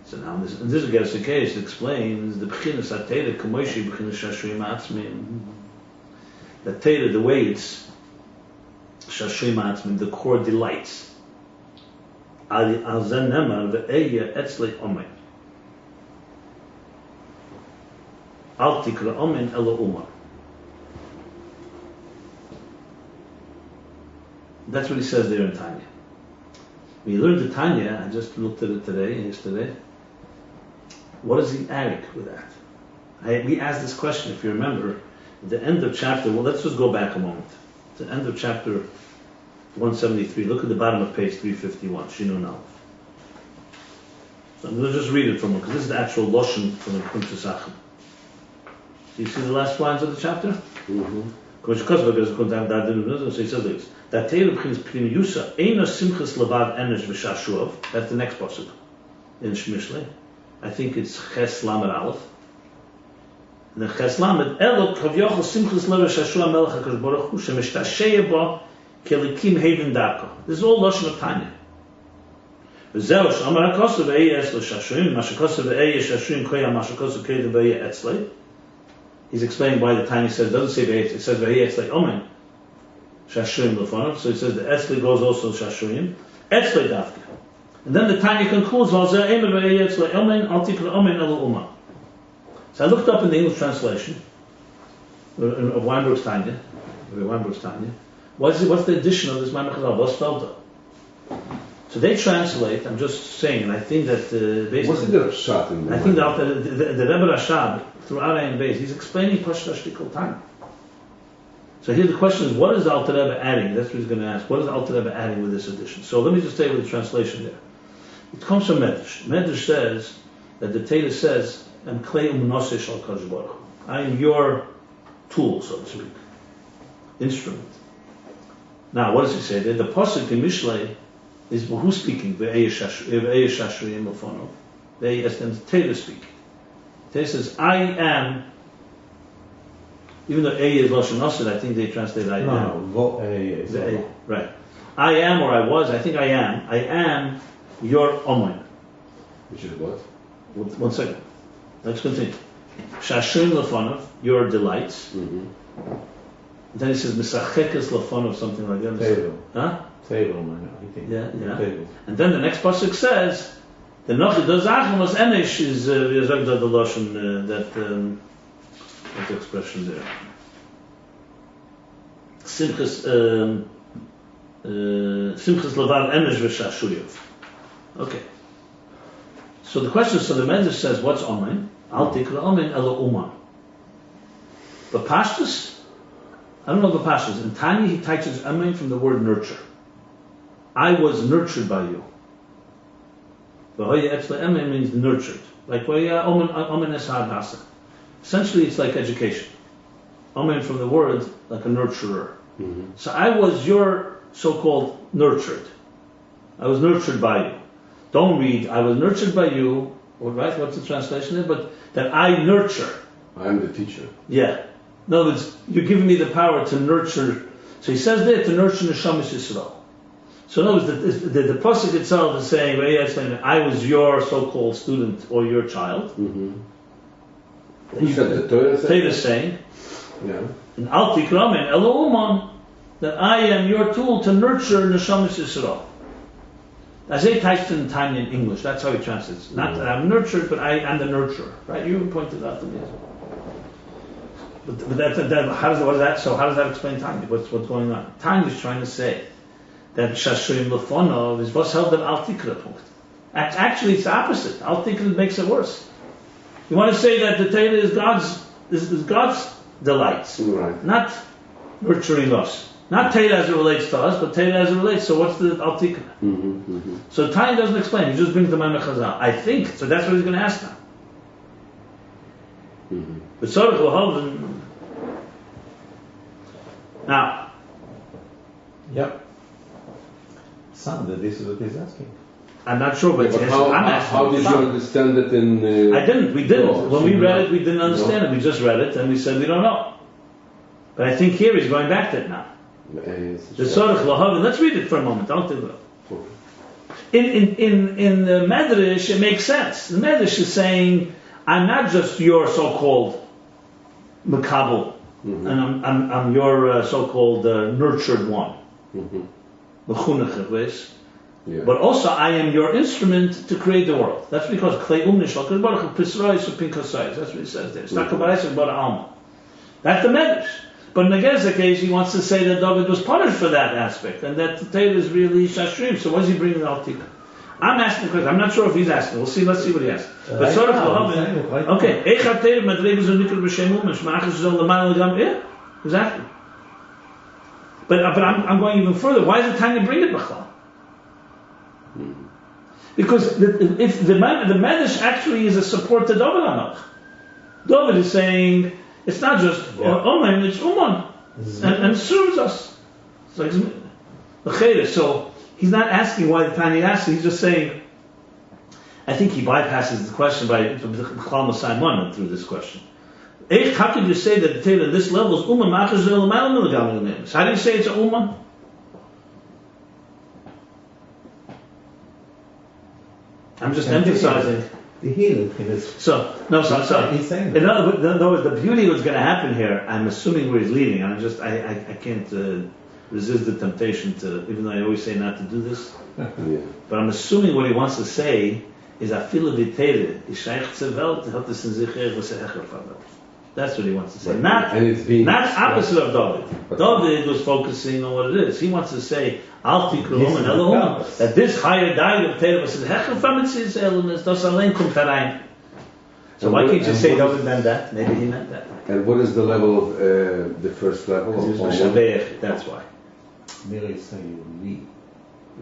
So now in this Ageres HaKedesh explains the B'chinas HaTeira K'moishi B'chinas Shashrim Atzmim. The Teira, the way it's Shashrim Atzmim, the core delights. Al Zan Nemar Ve'eya Etzlei Omen. Al Tikra Omen Elo Umar. That's what he says there in Tanya. When you learn the Tanya, I just looked at it yesterday. What is the arik with that? We asked this question, if you remember, at the end of chapter, well, let's just go back a moment. At the end of chapter 173, look at the bottom of page 351, Shinun Aleph. So I'm going to just read it from it, because this is the actual Loshen from the Kuntres Achim. Do you see the last lines of the chapter? Mm-hmm. So he says this. That Teira B'chinas Pnimi Yusa Eino Simchas Levad Enesh V'Shashuav. That's the next pasuk in Shmishlei. I think it's Ches Lamed Aleph. And then Ches Lamed Elo Kavyochel Simchas Levad Shashuav Melech HaKadosh Baruch Hu Shemishtasheya Bo Kelikim Haven Darko. This is all Lashon of Tanya. V'zeu Sh'amar HaKosav Ve'eya Etzlo Shashuim Mashakosav Ve'eya Shashuim Koya Mashakosav Koya Ve'eya Etzlei. He's explaining why the Tanya says, doesn't say Ve'eya, it says Ve'eya Etzlei Omen. Shashuim Lefonov. So it says the Etzlei goes also Shashuim. Etzlei Dafka. And then the Tanya concludes, so I looked up in the English translation of Weinberg's Tanya. What's the addition of this Maimon Chazal? What's spelled up? So they translate, I'm just saying, and I think that basically... What's the Rashad in the I think the Rebbe Rashab, throughout Ayin Beis, he's explaining Pashut HaShtikol Tanya. So So here the question is, what is the Alter Rebbe adding? That's what he's going to ask. What is the Alter Rebbe adding with this addition? So let me just tell you the translation there. It comes from Medrash. Medrash says that the Torah says, "Am klei u'mnoseh shel Kadosh Baruch Hu." I am your tool, so to speak, instrument. Now, what does he say there? The pasuk in Mishlei is who's speaking? Ve'eyeshashriim lefonov. The Torah speaking. Torah says, "I am." Even though A is Lashon Asad, I think they translate I am. No, is A, right. I am, or I was, I think I am. I am your Omen. Which is what? One second. Let's continue. Shashrim lefonov, your delights. Mm-hmm. Then he says, Misachekes lefonov, something like that. Table. Huh? Table, I think. Yeah. Table. And then the next pasuk says, the Nochi Dozachim was Enish is the Lashon, what's the expression there? Simchas Levan Enish v'Shashuyov. Okay. So the question, so the Medrash says, what's Omen? Al Tikra Omen Elo Uman. But Pashtus, I don't know the Pashtus. In Tanya he teaches Omen from the word nurture. I was nurtured by you. V'hoya etzle Omen means nurtured. Like Omen es ha'adasa. Essentially, it's like education. Omen from the word, like a nurturer. Mm-hmm. So I was your so-called nurtured. I was nurtured by you. Don't read, I was nurtured by you, or right, what's the translation there? But that I nurture. I'm the teacher. Yeah. In other words, you're giving me the power to nurture. So he says there, to nurture Neshamas Yisrael. So in other words, the pasuk itself is saying, I was your so-called student or your child. Mm-hmm. Who said the Torah? Torah is saying, yeah. and Al Tikramen Elo Uman, that I am your tool to nurture Neshamas Yisrael. As he types in Tanya in English, that's how he translates. Not that I'm nurtured, but I am the nurturer. Right? You pointed out to me as well. But how does that explain Tanya? What's going on? Tanya is trying to say that Shashrim Lefonov is what's held in Al Tikra punkt. Actually, it's the opposite. Al Tikra makes it worse. You want to say that the Torah is God's delights, Right. not nurturing us. Not Torah as it relates to us, but Torah as it relates. So what's the Al Tikra? Mm-hmm. Mm-hmm. So Tanya doesn't explain. He just brings the Maimon Chazal. I think so. That's what he's going to ask now. Mm-hmm. But Tzorech L'Hoven. Now. Yep. Sound that this is what he's asking. I'm not sure, but, But I'm asking. how did you understand it in... I didn't. We didn't. No, when so we you read know- it, we didn't understand it. We just read it, and we said we don't know. But I think here he's going back to it now. The Tzorech L'Hoven. Let's read it for a moment. Don't do it. In the Medrash, it makes sense. The Medrash is saying, I'm not just your so-called Makabel, Mm-hmm. and I'm your so-called nurtured one. Mm-hmm. Mechunach, Yeah. but also I am your instrument to create the world. That's because Klei Umnish Hakadosh Baruch Hu Pisrayis Upinkasayis. That's what he says there. It's not Kabbalah but Alma. That's the Medrash. But in the Gezek case, he wants to say that David was punished for that aspect, and that the Torah is really Shashrim. So what is he bringing out Tikka? I'm asking the question. I'm not sure if he's asking. We'll see. Let's see what he asks. But sort of okay. Echad Torah Madrega Zunikar B'Shem Umish Ma'achas Zol L'Man L'Gam. Yeah, exactly. But I'm going even further. Why is it time to bring it B'chal? Because if the Medrash actually is a support to David Amalch. David is saying it's not just Omen, it's Uman, and serves us. It's like so he's not asking why the Tanya asks. He's just saying. I think he bypasses the question by Chal Masai through this question. How could you say that the Torah at this level is Uman Ma'achas Zol L'Man L'Gam? How do you say it's a Uman? I'm just emphasizing the healing is. He's saying in other words, the beauty of what's going to happen here, I'm assuming where he's leading. I can't resist the temptation to, even though I always say not to do this. Yeah. But I'm assuming what he wants to say is afilo v'teire ishayich tzevelt hat es in sich was hecher favel. That's what he wants to say. Not opposite of David. David was focusing on what it is. He wants to say Al Tikrum and Elohim, that this higher diet of Torah was hecher favel is elements das allein kommt herein. So why can't you say David meant that? Maybe he meant that. And what is the level of the first level? Because he was of Meshabeach, that's why. Mary is saying you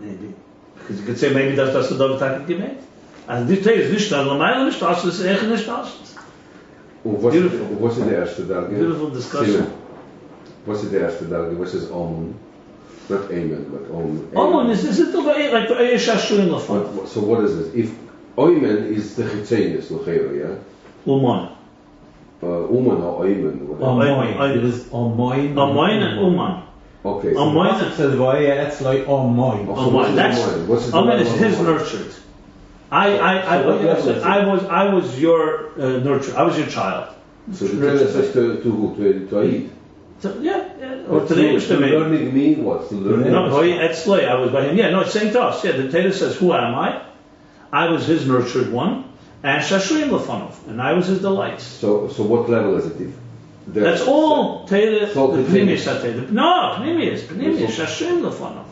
Maybe. Because you could say maybe that's the David Takit gemeint. Also die Tee ist nicht da, normal nicht das, das ist echt nicht das. Beautiful. What's in the erste Darge? Beautiful discussion. What's in the erste Darge? What is Omun? Not Amen, but Omun. Omun is it like the Shashu in the front? So what is this? If Oimen is the Chitzenis, L'chero, yeah? Uman. Uman or Oimen? Omoin. It is Omoin. Amoin and Uman. Okay. So Amoin. So the way it's like Omoin. So what's That's Omoin? What's the Amoin level is of his Omoin? nurtured. So what level is it? I was your nurture. I was your child. So the Torah says to who? To Aid? So, yeah. Or to the English to to me. learning me what? To learning No, Etzloi, I was by him. Yeah, no, it's saying to us. Yeah, the Torah says, who am I? I was his nurtured one. And Shashrim Lefanov. And I was his delights. So what level is it? That's all Torah, So the Pnimius. Pnimius. No, Pnimius, Shashrim Lefanov.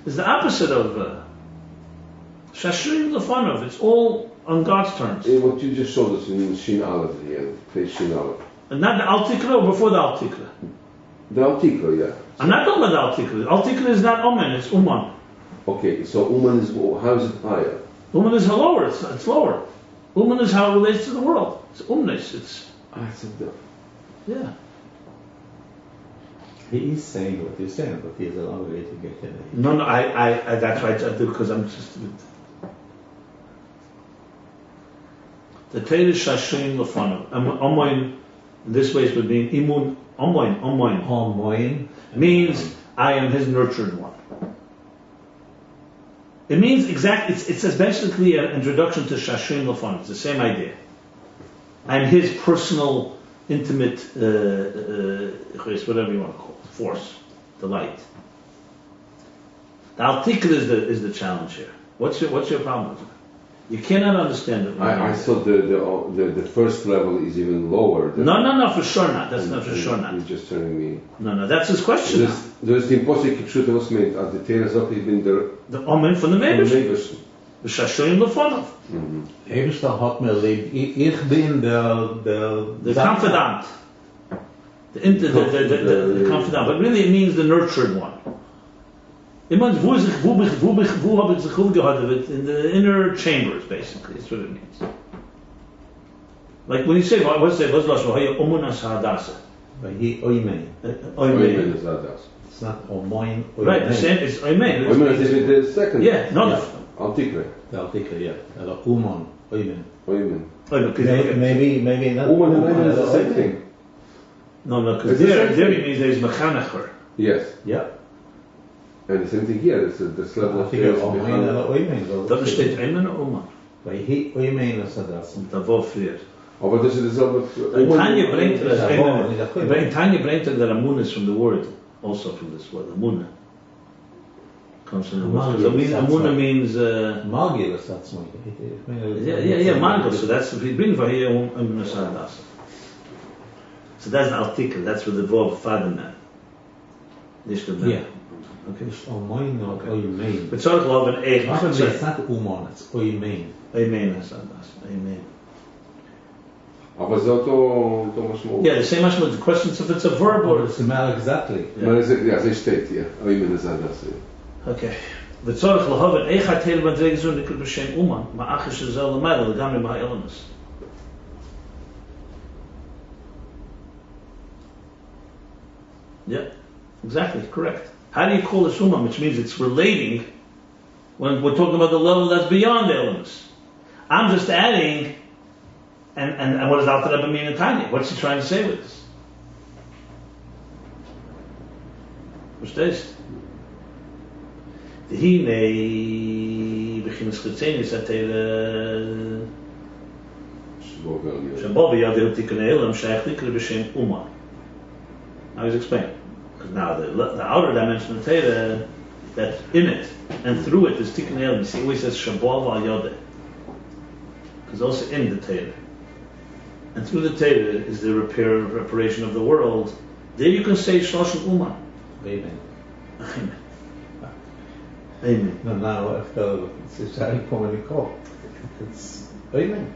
It's the opposite of Shashrim Lefanov. It's all on God's terms. What you just showed us in Shin Aleph here, page Shin Aleph. And not the Al Tikra or before the Al Tikra. The Altikra, yeah. I'm not talking about the Al Tikra. Al Tikra is not Omen, it's Uman. Okay, so Uman is, how is it higher? Uman is lower, it's lower. Uman is how it relates to the world. It's Umnis, it's, It's a yeah. He is saying what you're saying, but he has a long way to get there. No, I that's why I do, because I'm just. The Torah is Shashrim Lefanav. Omoin, in this way it would mean Imun, Omoin. Omoin Means I am his nurtured one. It means exactly, it's basically an introduction to Shashrim Lefanav. It's the same idea. I'm his personal, intimate, whatever you want to call it, force, delight. The Al Tikra is the challenge here. What's your problem with it? You cannot understand it. I thought the first level is even lower. No, for sure not. That's not for sure not. You're just telling me. No, that's his question. Dus die impossible kipshut was meant at the Torah zog ich bin der The Omen from the Meibus. Meibus. The Shashrim Lefanov. Eberstadt hat mir lieb. Ich bin der The confidant. The confidant. But really it means the nurtured one. It means wo habe ich sich aufgehalten in the inner chambers, basically. That's what it means. Like when you say, what's Lashon? Omunas Hadasa. But he Oimen. Oimen. It's not Omoin. Right, the same, it's Oimen. Oimen is the second. Yeah, no. Altikre. The article, yeah. Umon. Oimen. Oimen. Maybe not. Uman and Oimen is the same thing. No, because It's the there same it thing. means there is Mechanacher. Yes. Yeah. And the same thing here. It's this level I of think Torah Omoin behind. and Oimen. Da steht Omen oder Oman. But he Oimen is das. Da war früher. Aber das ist dasselbe. In Tanya bringt Omen. that Amun is from the word, also from this word, Amun. Comes from the word. Because Amun means, Magil is that's my. yeah, Margo. So that's, if you bring for here, Amun Sadas. So that's the article, that's what the verb father meant. Nicht the Yeah. Okay. It's Omoin or Oimen. But sort of love an egg. It's not Umon, it's Oimen. Amen, Sadas. Amen. Aber זה אותו משמעות. Yeah, the same as with the questions if it's a verb or It's the matter exactly. זה שטייט, Oimen is das. Okay. וצורך להוות איך התהיל בדרג זו נקרא בשם אומן, מאחר שזה למעלה לגמרי מהאלמנס. Yeah, exactly, correct. How do you call this Uman, which means it's relating when we're talking about the level that's beyond the elements? I'm just adding, and what does Alter Rebbe mean in Tanya? What's he trying to say with this? Verstehst? Hine, beginnes Chetzenis atele, Shabobi yadil tikkun elam shaykh tikra b'shem Uman. I was explaining. Because now the outer dimension of Torah, that's in it, and through it is tikkun elam. You see, it always says Shabov al Yodeh. Because also in the Torah. And through the Torah is the reparation of the world. There you can say Shloshim Uman. Amen. Amen. Amen. No, now after it's a kommen It's Amen.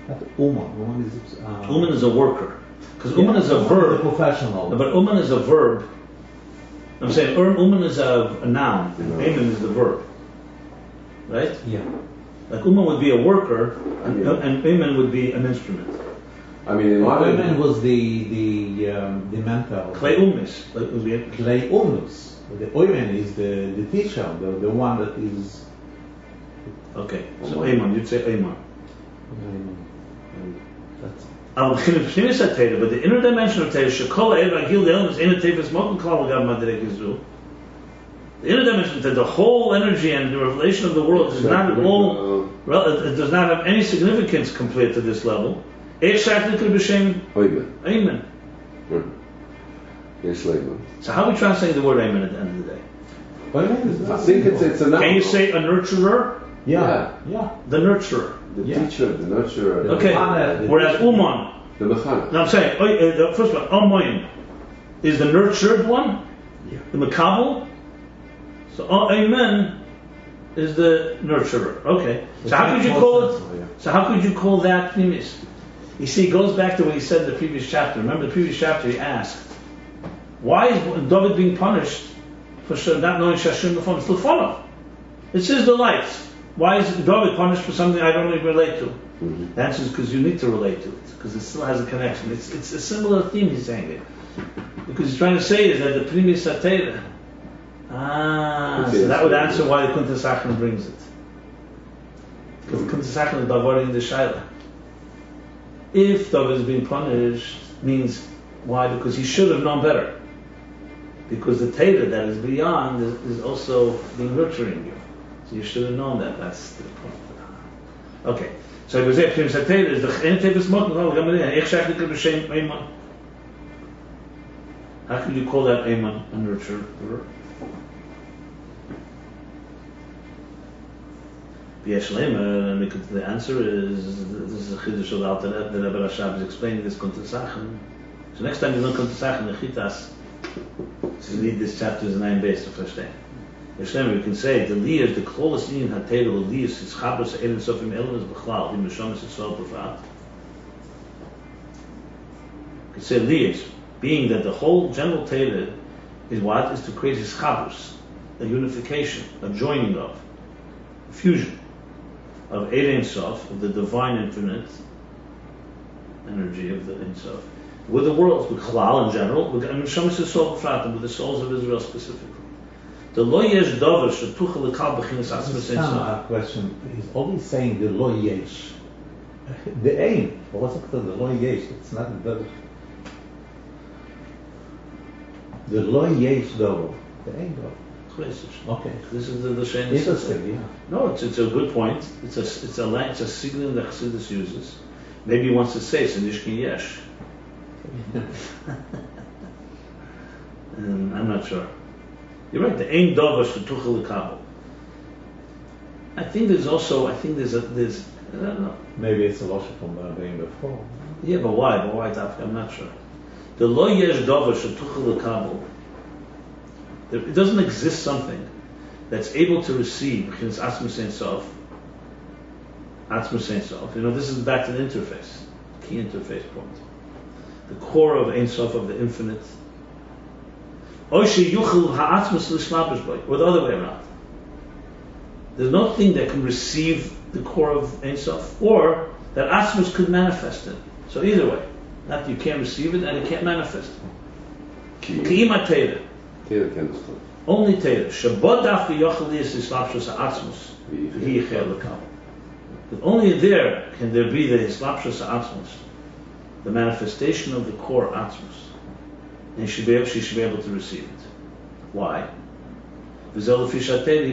Not Uman. Uman is. Uman is a worker. Because Uman is a Uman verb. is a professional. No, but Uman is a verb. I'm saying Uman is a noun. And Amen is the verb. Right? Yeah. Like Uman would be a worker, and Amen would be an instrument. I mean, in modern Uman was the mentor. Clay Umis. Would be Clay Unus. The Oimen is the teacher, the one that is. okay. So Amen, you'd say Amen. That's But the inner dimension of Torah, Shekol Eir Ragil De'elim, Ein Tefes Mokum Klal Gam Madirek Yisrael. The inner dimension, that the whole energy and the revelation of the world is not at all, it does not have any significance compared to this level. Exactly could be Shem Amen. Yes, Laban. So how are we translating the word Amen at the end of the day? Oimen is. I think it's a noun. Can you say a nurturer? Yeah. The nurturer. The Yeah. teacher, the nurturer. Okay. Whereas Uman, The mechanic. now I'm saying, the first one, Amoyin, is the nurtured one, Yeah. the Makabel. So Amen is the nurturer. Okay. So how could you call it? So how could you call that Pnimis? You see, it goes back to what he said in the previous chapter. Remember the previous chapter he asked, why is David being punished for not knowing Shashim Lefon? It's Lefonov. It's his delight. Why is David punished for something I don't even relate to? Mm-hmm. The answer is because you need to relate to it, because it still has a connection. It's a similar theme he's saying there. Because he's trying to say is that the Primis Satera. So that would answer why the Kuntas Achron brings it. Because the Kuntas Achron is Bavaring the Shaila. If David is being punished, means why? Because he should have known better. Because the Teda that is beyond is also being nurturing you. So you should have known that. That's the point. Okay. So it was there, Prim Sateda is the Ein Tevis Mokum, how could you call that Amen, a nurturer? And the answer is, this is a Chiddush of the Alter Rebbe, the Rebbe Rashab is explaining this Kuntas Achron. So next time you learn Kuntas Achron, the Chitas, you read this chapter is 9 base to verstehen. Yeshlemer, you can say, the Liyas, the Klolas Yin HaTeira, the Liyas, is Chabros Eilen Sofim Eilen is Bechlal, in Meshomes Yisrael Profat. You can say Liyas, being that the whole general Teira is what? Is to create his Chabros, a unification, a joining of, a fusion of Eilen Sof, of the divine infinite energy of the Ein Sof, with the worlds, with Chlal in general, with Meshomes Yisrael Profat, and with the souls of Israel specifically. The lo yesh davar shetuchel lekal b'chinas atzmas ein sof. Our question is always saying the lo yesh. The aim. What's it called? The lo yesh. It's not the. The lo yesh davar. The aim davar. Okay. This is the Shein. Interesting. Yeah. No, it's a good point. It's a signal that Chassidus uses. Maybe he wants to say Sedishki Yesh. I'm not sure. You're right. The aim davar shetuchel lekabel. I think there's a I don't know. Maybe it's a logic from being before. Yeah, but why? I'm not sure. The lo yesh davar shetuchel lekabel. It doesn't exist something that's able to receive b'chinas atzmas ein sof. Atzmas ein sof. This is back to the interface, key interface point. The core of Ein Sof, of the infinite. Or the other way around. There's nothing that can receive the core of Ein Sof, or that Atzmus could manifest it. So either way, not you can't receive it and it can't manifest it. Ki'ima Teira. Teira can understand. Only Teira. Shabbat after Yochel is Hislapshus Atzmus. Only there can there be the Hislapshus Atzmus, the manifestation of the core Atzmus. And she should be able to receive it. Why? Because Teira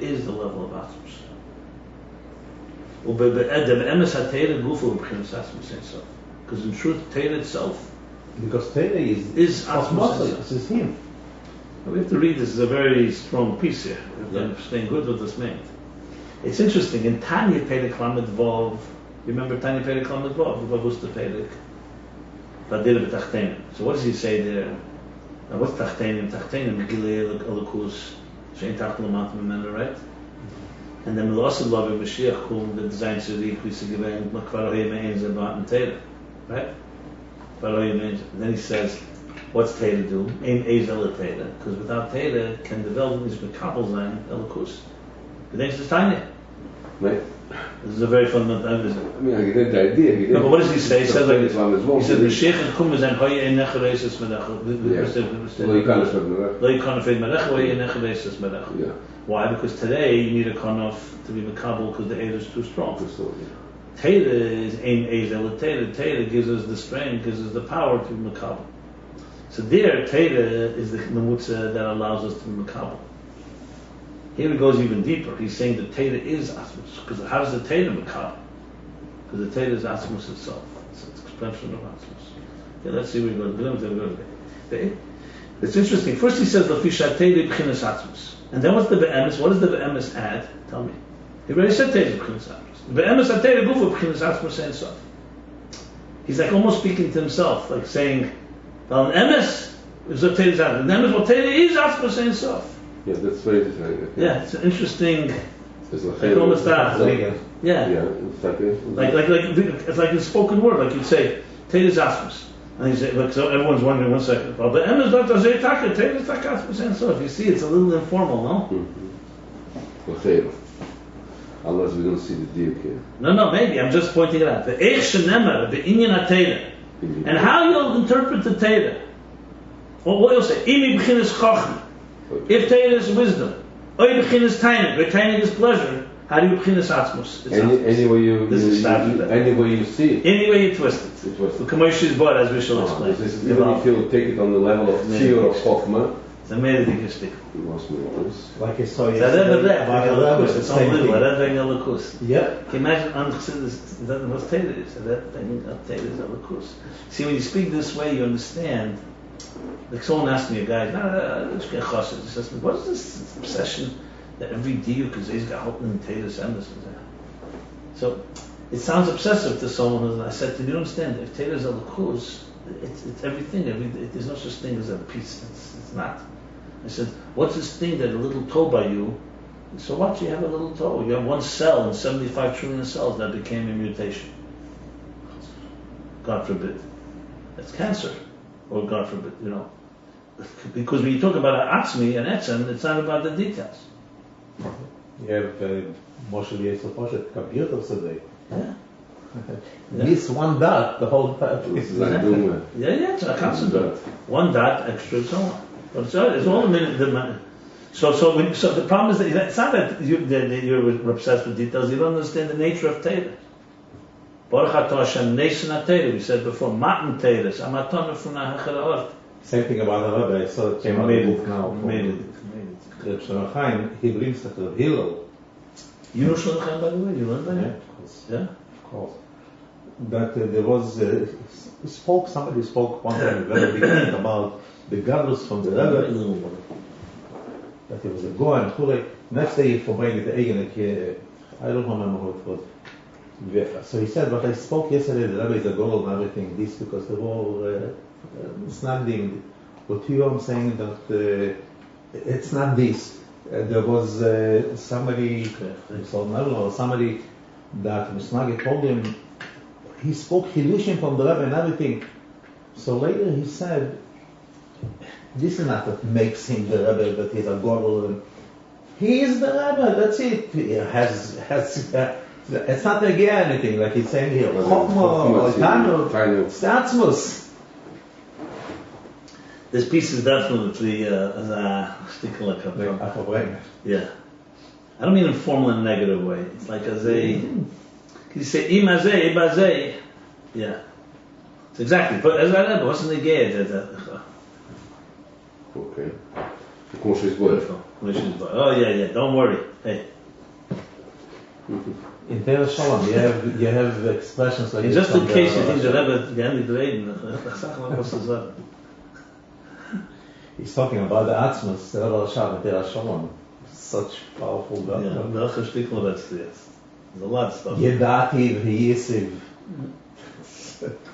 is the level of Atzmus. Because in truth, Teira itself Because Teira is Atzmus. This is him. We have to read this. It's a very strong piece here. We have to understand good what this meant. It's interesting. In Tanya Perek Lamed Vav, you remember Tanya Perek Lamed Vav? Vavusta Perek. So what does he say there? Now what's Tachtenim? Tachtenim, Megillah Elokus, Shein Tachtel Amat Memena, right? And then the also love of Mashiach, whom the design Tzaddik, we say, Makvarohi Me'en Zabat and Teda. Right? And then he says, what's Teda do? Ein Ezel Teda. Because without Teda, can develop these Mekabel Zayin Elikus. The next is tiny. Right. This is a very fundamental. I mean, I get the idea. No, but what does he say? He says like this. He says, Mashiach and Kum is an Hoye Ein Necharesis Medecha. Lo Yikanish Medecha. Lo Yikanafid Medecha, Hoye Ein Necharesis Medecha. Yeah. Why? Because today you need a Kanaf to be Mekabel because the Eid is too strong. So, yeah. Teda is Ein Ezel Teda. Teda gives us the strength, gives us the power to be Mekabel. So there, Teda is the Nemutza that allows us to be Mekabel. Here it goes even deeper. He's saying that Teda is Atmos. Because how does the Teda Mekabel? Because the Teda is Atmos itself. It's an expression of Atmos. Okay, let's see where we're going. Okay. It's interesting. First he says, Lafisha Teda B'chinas Atmos. And then what's the Be'emes? What does the Be'emes add? Tell me. He already said Teda B'chinas Atmos. The Be'emes Teda Gufa B'chinas Atmos and so. He's like almost speaking to himself, like saying, well, an Emes is what Teda is Atmos. An Emes, what Teda is Atmos and so. Yeah, that's very interesting. Okay. Yeah, it's an interesting. It's Like almost that. Yeah. Yeah. It's like It's like a spoken word. Like you'd say, Teda Atmos. And you say, look, so everyone's wondering 1 second. Well, the Emes not does it taka. Teda taka Atmos and so. If you see, it's a little informal, no? Unless we don't see the deal here. No, maybe. I'm just pointing it out. The Eich Shenemar, the Inyan HaTeda. And how you'll interpret the Teda. Well, what you'll say, Imi B'chinas Chochma. If Teda is wisdom. Oy B'chinas Tainik. Where Tainik is pleasure. How do you B'chinas Atzmos? Any way Any way you see it. Any way you twist it. The Kamosh's board, as we shall explain. This is even if you take it on the level of fear of Chochma. It's a amazing stick. Like I saw It's yesterday. unbelievable. Alakus. Yeah. Can you imagine that what Teda is? That thing of Teda is Alakus. See, when you speak this way, you understand. Like someone asked me, a guy, he says, what is this obsession that every diuk is he's got hope in Teda and this and that? So it sounds obsessive to someone. And I said, do you understand? If Teda is Alakus, it's everything. There's no such thing as a piece. It's not. I said, what's this thing that a little toe by you? So what? You have a little toe. You have one cell in 75 trillion cells that became a mutation. God forbid. That's cancer. Or God forbid, Because when you talk about Atzmi and Etzem, it's not about the details. You have Moshe Yisrael Poshet, computers today. Yeah. Miss one dot, the whole time. Yeah, it's a constant dot. One dot extra, so on. But it's all a minute. So the problem is that it's not that you're obsessed with details. You don't understand the nature of Teda. Baruch atah Hashem neisen Teda. We said before, matan Teda. Amatonu from Nahachar. Same thing about the Rebbe. I saw it came out of the book now. Made it. Reb Shlomo Chaim, he brings that Reb Hillel. You know Shlomo Chaim, by the way. You learned by Yeah, him. of course. Yeah. Of course. That there was somebody spoke one time very big about the gadlus from the Rebbe. That he was a Goan, Chulek. Next day he forbade the Eigenek. I don't remember who it was. So he said, but I spoke yesterday, the Rebbe is a goal and everything, this because they were snagging. But here I'm saying that it's not this. There was somebody that Misnagi told him, he spoke Hidushim from the Rebbe and everything. So later he said, this is not what makes him the Rebbe, that he's a Godel. He is the Rebbe, that's it. He has it's not again anything, like he's saying here. Chokma, Tanu, Statzmus. This piece is definitely a sticker like a yeah. I don't mean in a formal and negative way. It's like as a you say imazeh, ibazeh. Yeah. It's exactly. But as I know, what's in the gate? Okay. Oh yeah. Don't worry. Hey. In Teira Shalom, you have expressions like this. Just in case you think the Rebbe began the reden, he's talking about the Atzmus, the Rebbe Shah in Teira Shalom. Such powerful God. Yeah, there's a lot of stuff. Yedativ, Yisiv.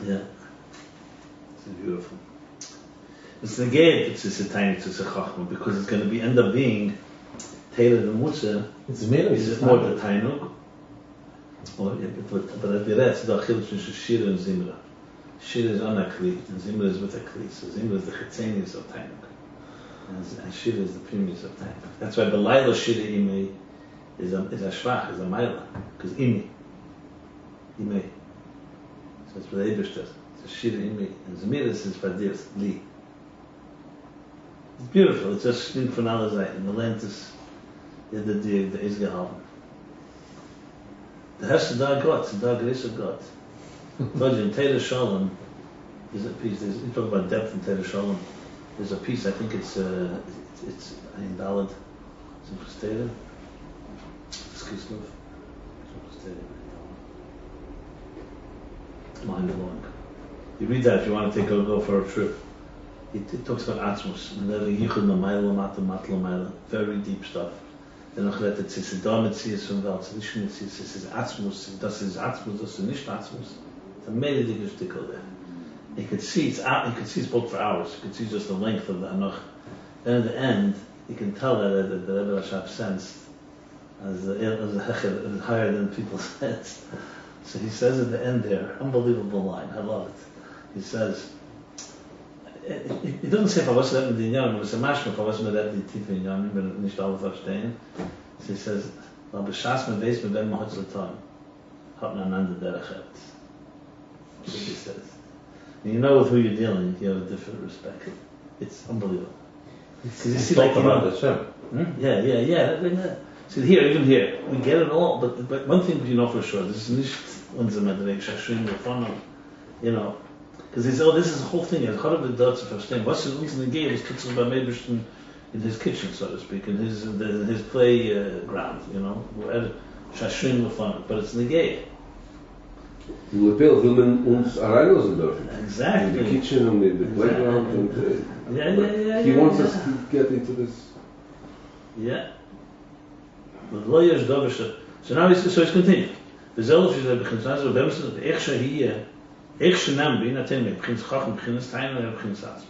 Yeah. It's beautiful. It's the gate, it's a tiny, it's a chachma, because it's going to end up being Taylor the Mutze It's Mela. is more the Tainuk. But at the rest, the Achilles is Shira and Zimra. Shira is on a Kli, and Zimra is with a Kli. So Zimra is the Chitzenius of Tainuk. And Shira is the Primus of Tainuk. That's why Belaila Shira Ime is a Shvach, is a Maila. Because Ime. So it's for the Ebershter. It's a Shira Ime. And Zemiris is Vadir, Li. It's beautiful. It's just stimmt von aller Seiten. The Lent is the is gehalten. The Hesed da Gott, the grace of God. In Teira Shalom, there's a piece. You talk about depth in Teira Shalom. There's a piece. I think it's in Daled. It's in Teira. Kislev. Mind blowing. You read that if you want to go for a trip. It talks about Atzmus and then Yichud Mamayla Matla, very deep stuff. Then noch redet es ist Domitzies von Welt, es ist nicht es ist Atzmus, das ist nicht Atzmus. It's a many diggers to go there. You could see it's booked for hours. You could see just the length of the Anoch. Then at the end, you can tell that the Rebbe Rashab sensed as the Hecher is higher than people sense. So he says at the end there, unbelievable line, I love it. He says, it doesn't say, if I wasn't in the Inyanim, but it's a mashma, if I wasn't in the Tief in Inyanim, but nicht alle verstehen. So he says, Al b'shas me beis me ben mahotz l'ton, hat man ananda derech et. That's what he says. And you know with who you're dealing, you have a different respect. It's unbelievable. Because you see, like, about the Shem. Yeah. See, even here, we get it all, but one thing you know for sure, this is nicht unser Medrek, Shashrim, you know, because they say, oh, this is the whole thing. It's hard to understand. What's in the game is put by Meibishten in his kitchen, so to speak, in his playground, you know, where Shashrim fun, but it's negay. In Lepel will man uns reinlosen dürfen. Exactly. In the kitchen and in the playground. And, he wants us to get into this. Yeah. But lawyers dovish. So now he's continuing. The zelf is that begins as we hebben ze de extra hier. Extra naam binnen ten met begins gach begins stein en begins saats.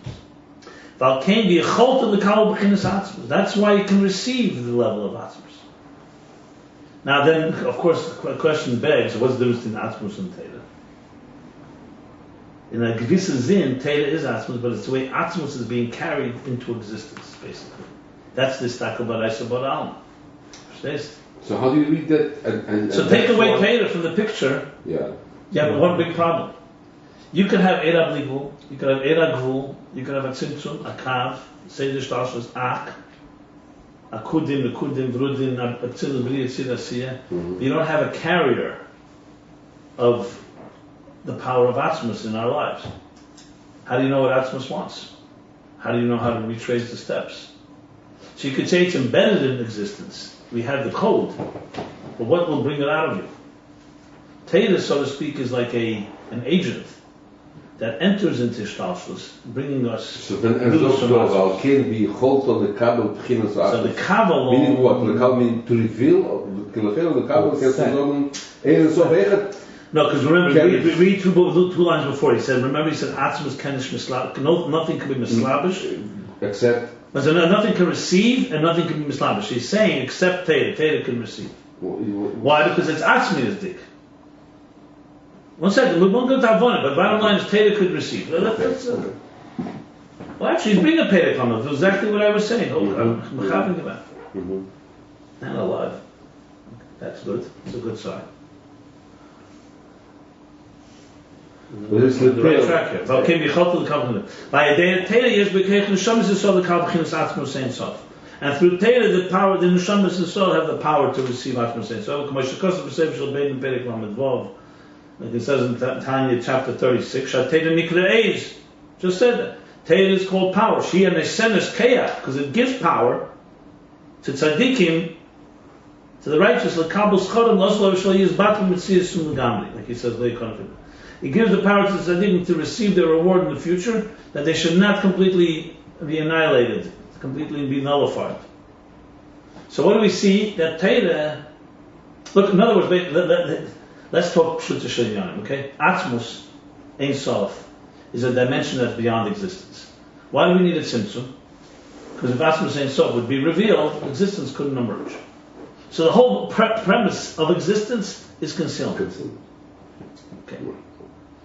Val can be a cult in the cow begins saats. That's why you can receive the level of atzmus. Now then, of course, the question begs, what's the difference between atzmus and teira? In a gewisse Sinn, teira is atzmus, but it's the way atzmus is being carried into existence, basically. That's the stakabaraisa baralm. So how do you read that? And so take away teira from the picture. Yeah. You have one big problem. You could have Eira Bligul, you could have Eira Gvul, you could have a Tzimtzum, a Kav, Seder Shtashos, Ak, a Kudim, Vrudin, a Tzil Bri, a Tzil Asiya. You don't have a carrier of the power of Atzmus in our lives. How do you know what Atzmus wants? How do you know how to retrace the steps? So you could say it's embedded in existence. We have the code, but what will bring it out of you? Teira, so to speak, is like an agent that enters into Shtalshus, bringing us. So then, as can be hold on the Kabel beginnen. So the Kabel, meaning what? The Kabel mean to reveal the Kabel can say no, because remember, we read two lines before. He said, Atzmus kenish mislabish. Nothing can be mislabish. Except. So nothing can receive and nothing can be mislabish. He's saying except Teira. Teira can receive. Why? Because it's Atzmi dik. One second, we won't go to Avonah, but bottom line is Teira could receive. Well, actually, he's bringing a Perek on it. That's exactly what I was saying. I'm having about. And alive. That's good. It's a good sign. But it's the right track here. But can be helpful to come by a day Teira is because the Neshamas is so the Kalbachinus Atzmus saying so. And through Teira, the power, the Neshamas is so have the power to receive Atzmus saying so. Kamashikosa B'Sev Bein Perek Lamed Vav. Like it says in Tanya chapter 36, Teira Nikra Eiz. Just said that. Teira is called power. She and Nesenes Keach, because it gives power to tzaddikim, to the righteous, L'kabel Schodem, L'oslo V'shlo Yiz Batum Mitzvahs Sum L'gamri, like he says, it gives the power to the tzaddikim to receive their reward in the future, that they should not completely be annihilated, completely be nullified. So what do we see? That Teira, look, in other words, let's talk Pshut Shel, okay? Atzmus, Ein Sof, is a dimension that's beyond existence. Why do we need a Tzimtzum? Because if Atzmus Ein Sof would be revealed, existence couldn't emerge. So the whole premise of existence is concealment. Okay.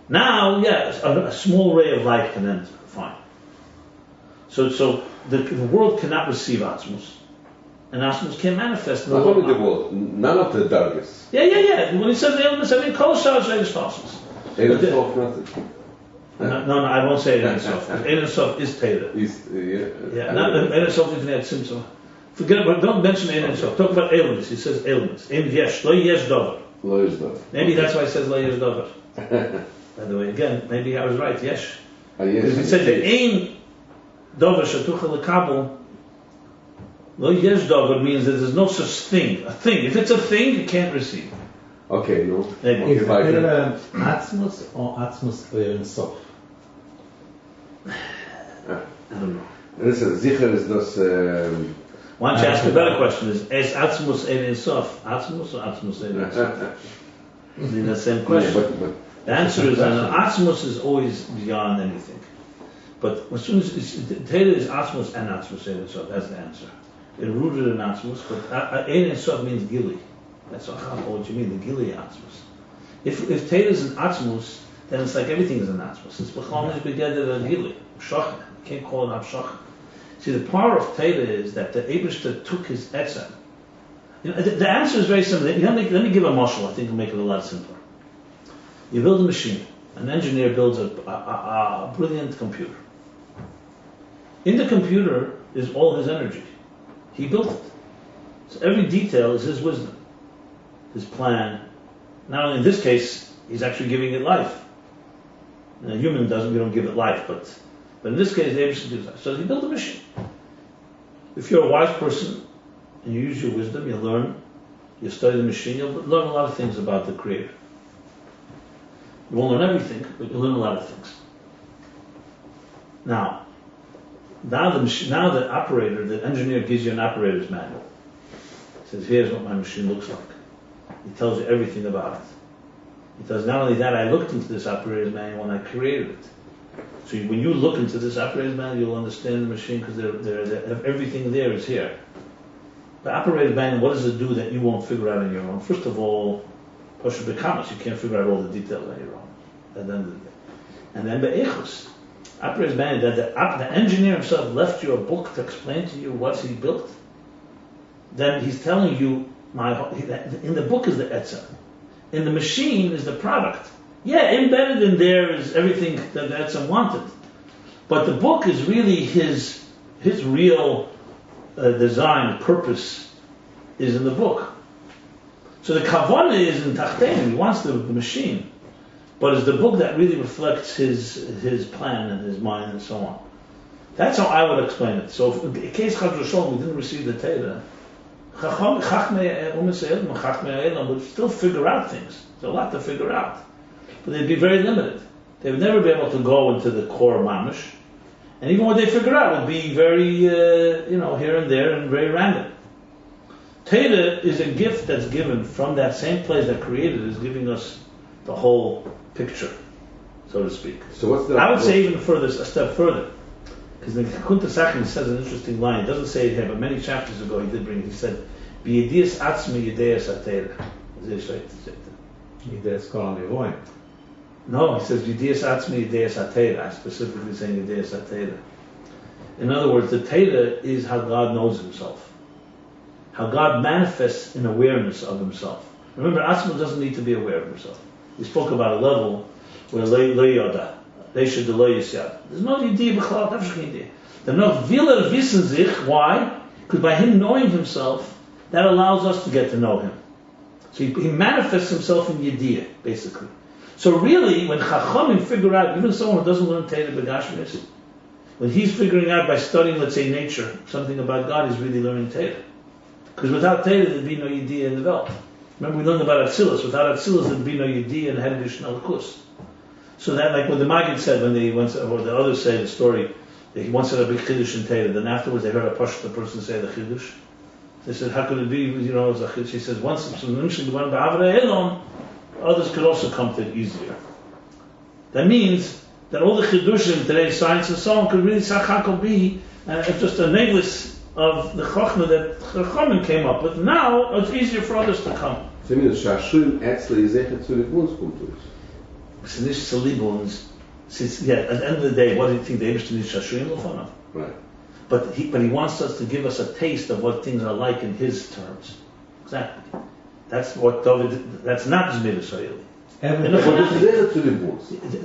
Now, a small ray of light can enter. Fine. So the world cannot receive Atzmus, and Atzmus can't manifest. Not only the world, none of the darkness. Yeah. When he says the elements, I mean, Kol Shar Ein Sof. Ein Sof, nothing. No, I won't say Ein Sof. Ein Sof is Teda. Ein Sof is not Simson. Forget about. Don't mention Ein Sof. Talk about elements. He says elements. Ein Yesh, Lo Yesh Dover. Lo Yesh Dover. Maybe that's why he says Lo Yesh Dover. By the way, again, maybe I was right. Yesh. Yes. If he said the Ein Dover Shatucha Lekabel, Lo Yesh Dover means that there's no such thing. A thing. If it's a thing, you can't receive. Okay, no. Maybe. Is there Atzmus or Atzmus Ein Sof? I don't know. Listen, Zicher is das. Why don't you ask a better question? Is Atzmus Ein Sof Atzmus or Atzmus Ein Sof? I mean, the same question. Yeah, but The answer is Atzmus is always beyond anything. But as soon as Teda is Atzmus and Atzmus Ein Sof, that's the answer. It's rooted in Atzmus, but Ein Sof means Gili. That's what you mean, the Gili Atzmus. If Teda is an Atzmus, then it's like everything is an Atzmus. It's B'chol Nish B'geder Gili. Shach. You can't call it Abshach. See, the power of Teda is that the Eibishter took his etzem. The answer is very simple. Let me give a mashal. I think it'll make it a lot simpler. You build a machine. An engineer builds a brilliant computer. In the computer is all his energy. He built it. So every detail is his wisdom, his plan. Now, in this case, he's actually giving it life. And a human we don't give it life, but in this case, they actually do that. So he built a machine. If you're a wise person and you use your wisdom, you learn, you study the machine, you'll learn a lot of things about the Creator. You won't learn everything, but you'll learn a lot of things. Now the operator, the engineer gives you an operator's manual. He says, here's what my machine looks like. He tells you everything about it. He tells, not only that, I looked into this operator's manual when I created it. So when you look into this operator's manual, you'll understand the machine because everything there is here. The operator's manual, what does it do that you won't figure out on your own? First of all, Pasha B'kamas, you can't figure out all the details on your own at the end of the day. And then Be'echus, operator's manual, that the engineer himself left you a book to explain to you what he built. Then he's telling you, in the book is the etzem. In the machine is the product. Yeah, embedded in there is everything that the etzem wanted. But the book is really his real design, purpose is in the book. So the kavanah is in Tachtein, he wants the machine. But it's the book that really reflects his plan and his mind and so on. That's how I would explain it. So if, in case Chas v'Sholom we didn't receive the Teda, Chachmei would still figure out things. There's a lot to figure out. But they'd be very limited. They would never be able to go into the core mamish. And even what they figure out would be very, here and there and very random. Teda is a gift that's given from that same place that created is giving us the whole picture, so to speak. So what's the? I would say even further, a step further. Because the Kunta Sachin says an interesting line. It doesn't say it here, but many chapters ago he did bring it. He said, "B'yedias atzmi yedeias atera." Yedeias kol ha'nevoim. No, he says Yedias Atzmi Yedias HaTeira. I'm specifically saying Yedias HaTeira. In other words, the Teira is how God knows Himself, how God manifests in awareness of Himself. Remember, Atzma doesn't need to be aware of Himself. We spoke about a level where Lo Yoda, Leisha de Lo Yisyad. There's no Yediyah B'chlal, Tafshach Yediyah. There's no Vila Wissen sich. Why? Because by Him knowing Himself, that allows us to get to know Him. So He manifests Himself in Yediyah, basically. So really, when Chachamim figure out, even someone who doesn't learn Teda B'Gashmis, when he's figuring out by studying, let's say, nature, something about God, he's really learning Teda. Because without Teda, there'd be no Yediyah in the Welt. Remember, we learned about Atzilus. Without Atzilus, there'd be no Yediyah and Hedish Nalakus. So that, like what the Maggid said, when they once, or the others say the story, that he once said a big Chiddush in Teda, then afterwards they heard a person say the Chiddush. They said, how could it be, it was a Chiddush? He says, once the Nimshik went Ba'avra Elon, others could also come to it easier. That means that all the Chidushim today, science and so on, could really be It's just a neglis of the Chochmah that Chachamim came up with. Now it's easier for others to come. Zumindest Shashuim Etzli Zecher zu Libuns kommt durch. It's nicht Salibons. Yeah, at the end of the day, what do you think the Eibishter needs Shashuim L'fanav? Right. But he wants us to give us a taste of what things are like in his terms. Exactly. That's what David. That's not Zmir Yisraeli.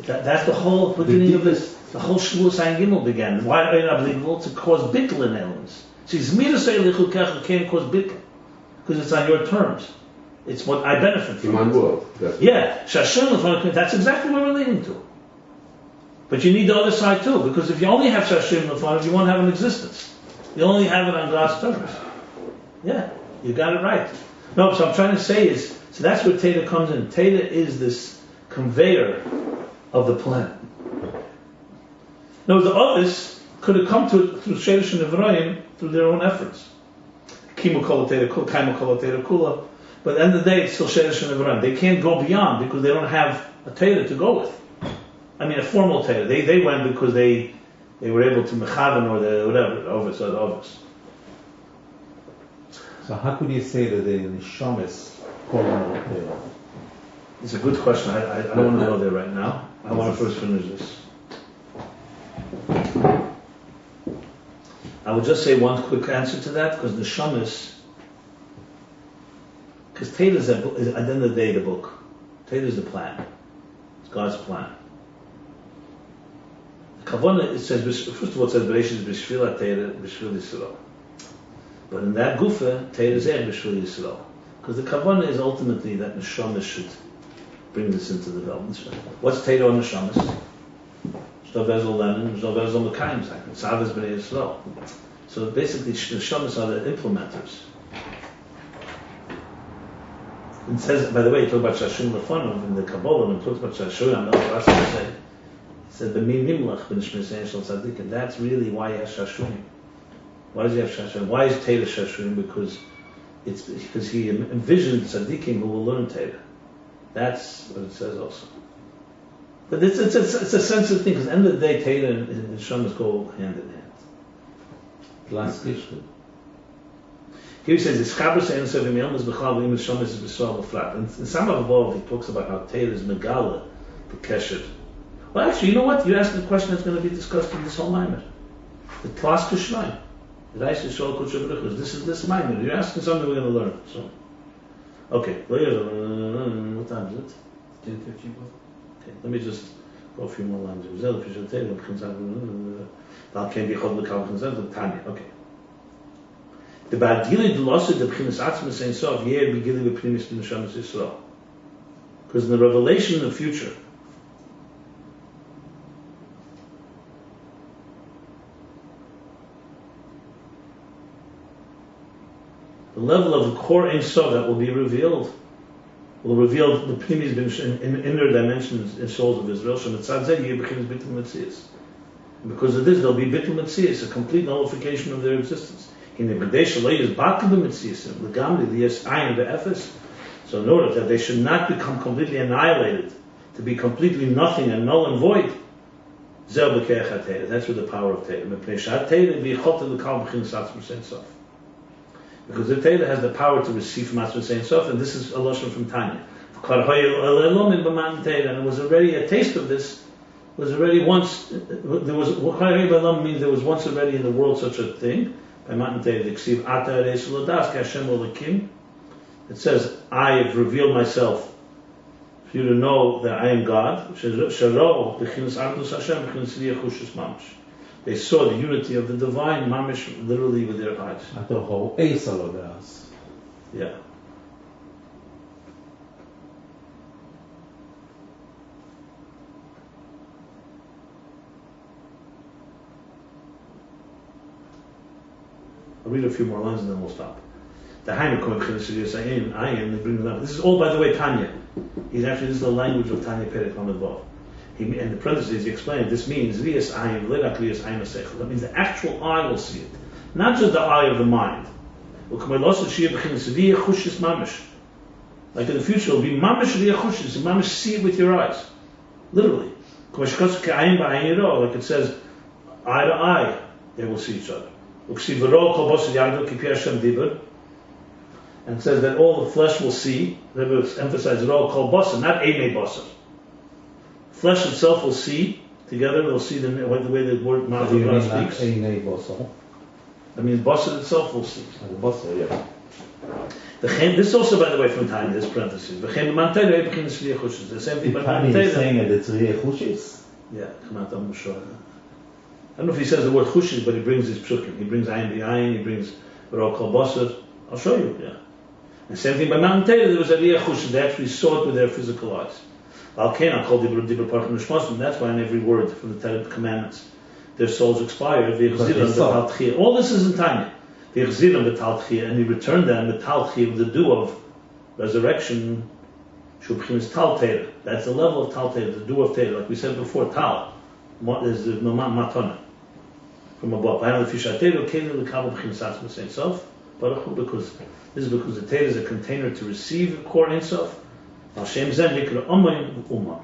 That's the whole beginning of this. The whole Shavuos Ayin Gimel began. Why are you unbelievable? To cause bittul in elements. See, Zmir Yisraeli Chukecha can't cause bittul because it's on your terms. It's what I benefit from. In my world. Yeah, Shashuim L'fanav. That's exactly what we're leading to. But you need the other side too, because if you only have Shashuim L'fanav, you won't have an existence. You only have it on God's terms. Yeah, you got it right. No, so I'm trying to say is, so that's where Teda comes in. Teda is this conveyor of the plan. No, the others could have come to it through Shedish and Evrayim through their own efforts. Kimu Kol Teda Kula, Kaimu Kol Teda Kula. But at the end of the day, it's still Shedish and Evrayim. They can't go beyond because they don't have a Teda to go with. I mean, a formal Teda. They went because they were able to mechaven or the whatever, others. So how could you say that the Neshamis call on the Torah? It's a good question. I don't want to go there right now. I want to first finish this. I would just say one quick answer to that, because Neshamis, because Teda is at the end of the day the book. Teda is the plan. It's God's plan. Kavanah, it says, first of all, it says, Bereshit b'shvil Teda, b'shvil Yisrael. But in that gufa, Teda is b'shvil Yisrael. Because the Kavanah is ultimately that Neshamis should bring this into development. What's Teda on Neshamis? Shtavezel Lenin, Shtavezel Mekayim Zaken, Tzavez b'nei Yisrael. So basically, Neshamis are the implementers. It says, by the way, it talks about Shashim L'fanav in the Kabbalah, when it talks about Shashim, it said the Nimlach b'nishmei Shel Tzaddik, and that's really why he has Shashim. Why does he have Shashim? Why is Teda Shashim? Because he envisioned tzaddikim who will learn Teda. That's what it says also. But it's a sensitive thing, because at the end of the day, Teda and Neshamas go hand in hand. Last question. Here he says, "Ischaber se'en sevim yelmas b'chal v'im Neshamas is b'soal flat." And in some of above, he talks about how Teda is megala b'keshet. Well, actually, you know what? You asked the question that's going to be discussed in this whole Maimer. The Tlas Kushnaim. This is this Maimer. You're asking something we're going to learn. So, okay. What time is it? 10:50. Okay, let me just go a few more lines. Okay. The Badgili Dlosa the Bchinas Atzmas Ein Sof Yer Begili B'Primis B'Neshamas Yisrael. Because in the revelation in the future, the level of the core Ein Sof that will be revealed will reveal the Primis in their dimensions in souls of Israel. And because of this, there'll be Bittul Metzias, a complete nullification of their existence. In the B'dei Shalei is Batul Metzias, the Gamli, the Ayin, the Ephes. So in order that they should not become completely annihilated, to be completely nothing and null and void, that's where the power of Teda. Because the Teda has the power to receive from Atzma Sein Sof, and this is a lashon from Tanya. And it was already a taste of this. Was already once. There was means there was once already in the world such a thing. By Matan Teda, it says, "I have revealed myself for you to know that I am God." They saw the unity of the divine, mamish, literally with their eyes. Yeah. I'll read a few more lines and then we'll stop. The Haimah Ayin, they bring it up. This is all, by the way, Tanya. This is the language of Tanya Perek Lamed Vav. In the parentheses, he explained this means Riyas Ayin, Ledak Riyas Ayin Asechel. That means the actual eye will see it, not just the eye of the mind. Like in the future, it will be Mamish Riyah Chushis. Mamish see it with your eyes, literally. Like it says, eye to eye. They will see each other. And it says that all the flesh will see. Rebbe emphasizes Ro Kol Basar, not Einei Basar. Flesh itself will see together. They'll see the way the word What do you mean, not speaks. Einei Basar? That means Basar itself will see. Basar, yeah. This is also, by the way, from time, this parenthesis. The same thing by Tanya is saying that it's Tzriya Chushis? Yeah, I'm sure. I don't know if he says the word chushis, but he brings his psukim. He brings ayin b'ayin, he brings Ro Kol Basar. I'll show you, yeah. And same thing by Mount Torah, there was a Riyah Chushis. They actually saw it with their physical eyes. Al-Kain, called Dibur Parchim Nishmasim. That's why in every word from the Ten Commandments, their souls expired. All this is in Tanya. And he returned them the Talchir, the dew of resurrection. Shubchim Tal Teira. That's the level of Tal Teira, the dew of Teira. Like we said before, Tal is the Matana from above. Because this is because the Teira is a container to receive core Ein Sof. Hashem Zen Yikra Omayim Ummah.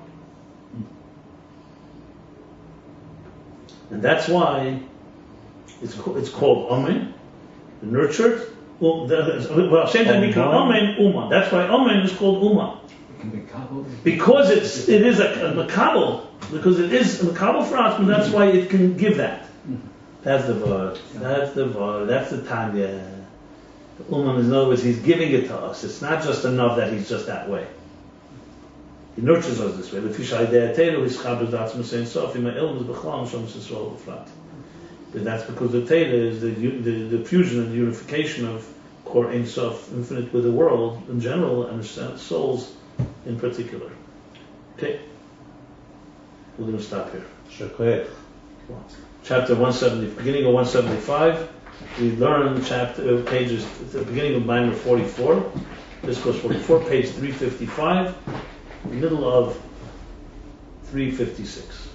And that's why it's called Omayim, nurtured. Hashem Zen Yikra Omayim Ummah. That's why Omayim is called Ummah. Because it is a makabel, because it is a makabel for us, and that's why it can give that. That's the word. That's the word. That's the Tanya. The Ummah is, in other words, he's giving it to us. It's not just enough that he's just that way. He nurtures us this way. But that's because the Torah is the fusion and the unification of Core Ein Sof, infinite with the world in general, and the souls in particular. Okay, we're going to stop here. Chapter 170, beginning of 175. We learn pages at the beginning of Mimer 44. This goes 44, page 355, the middle of 356.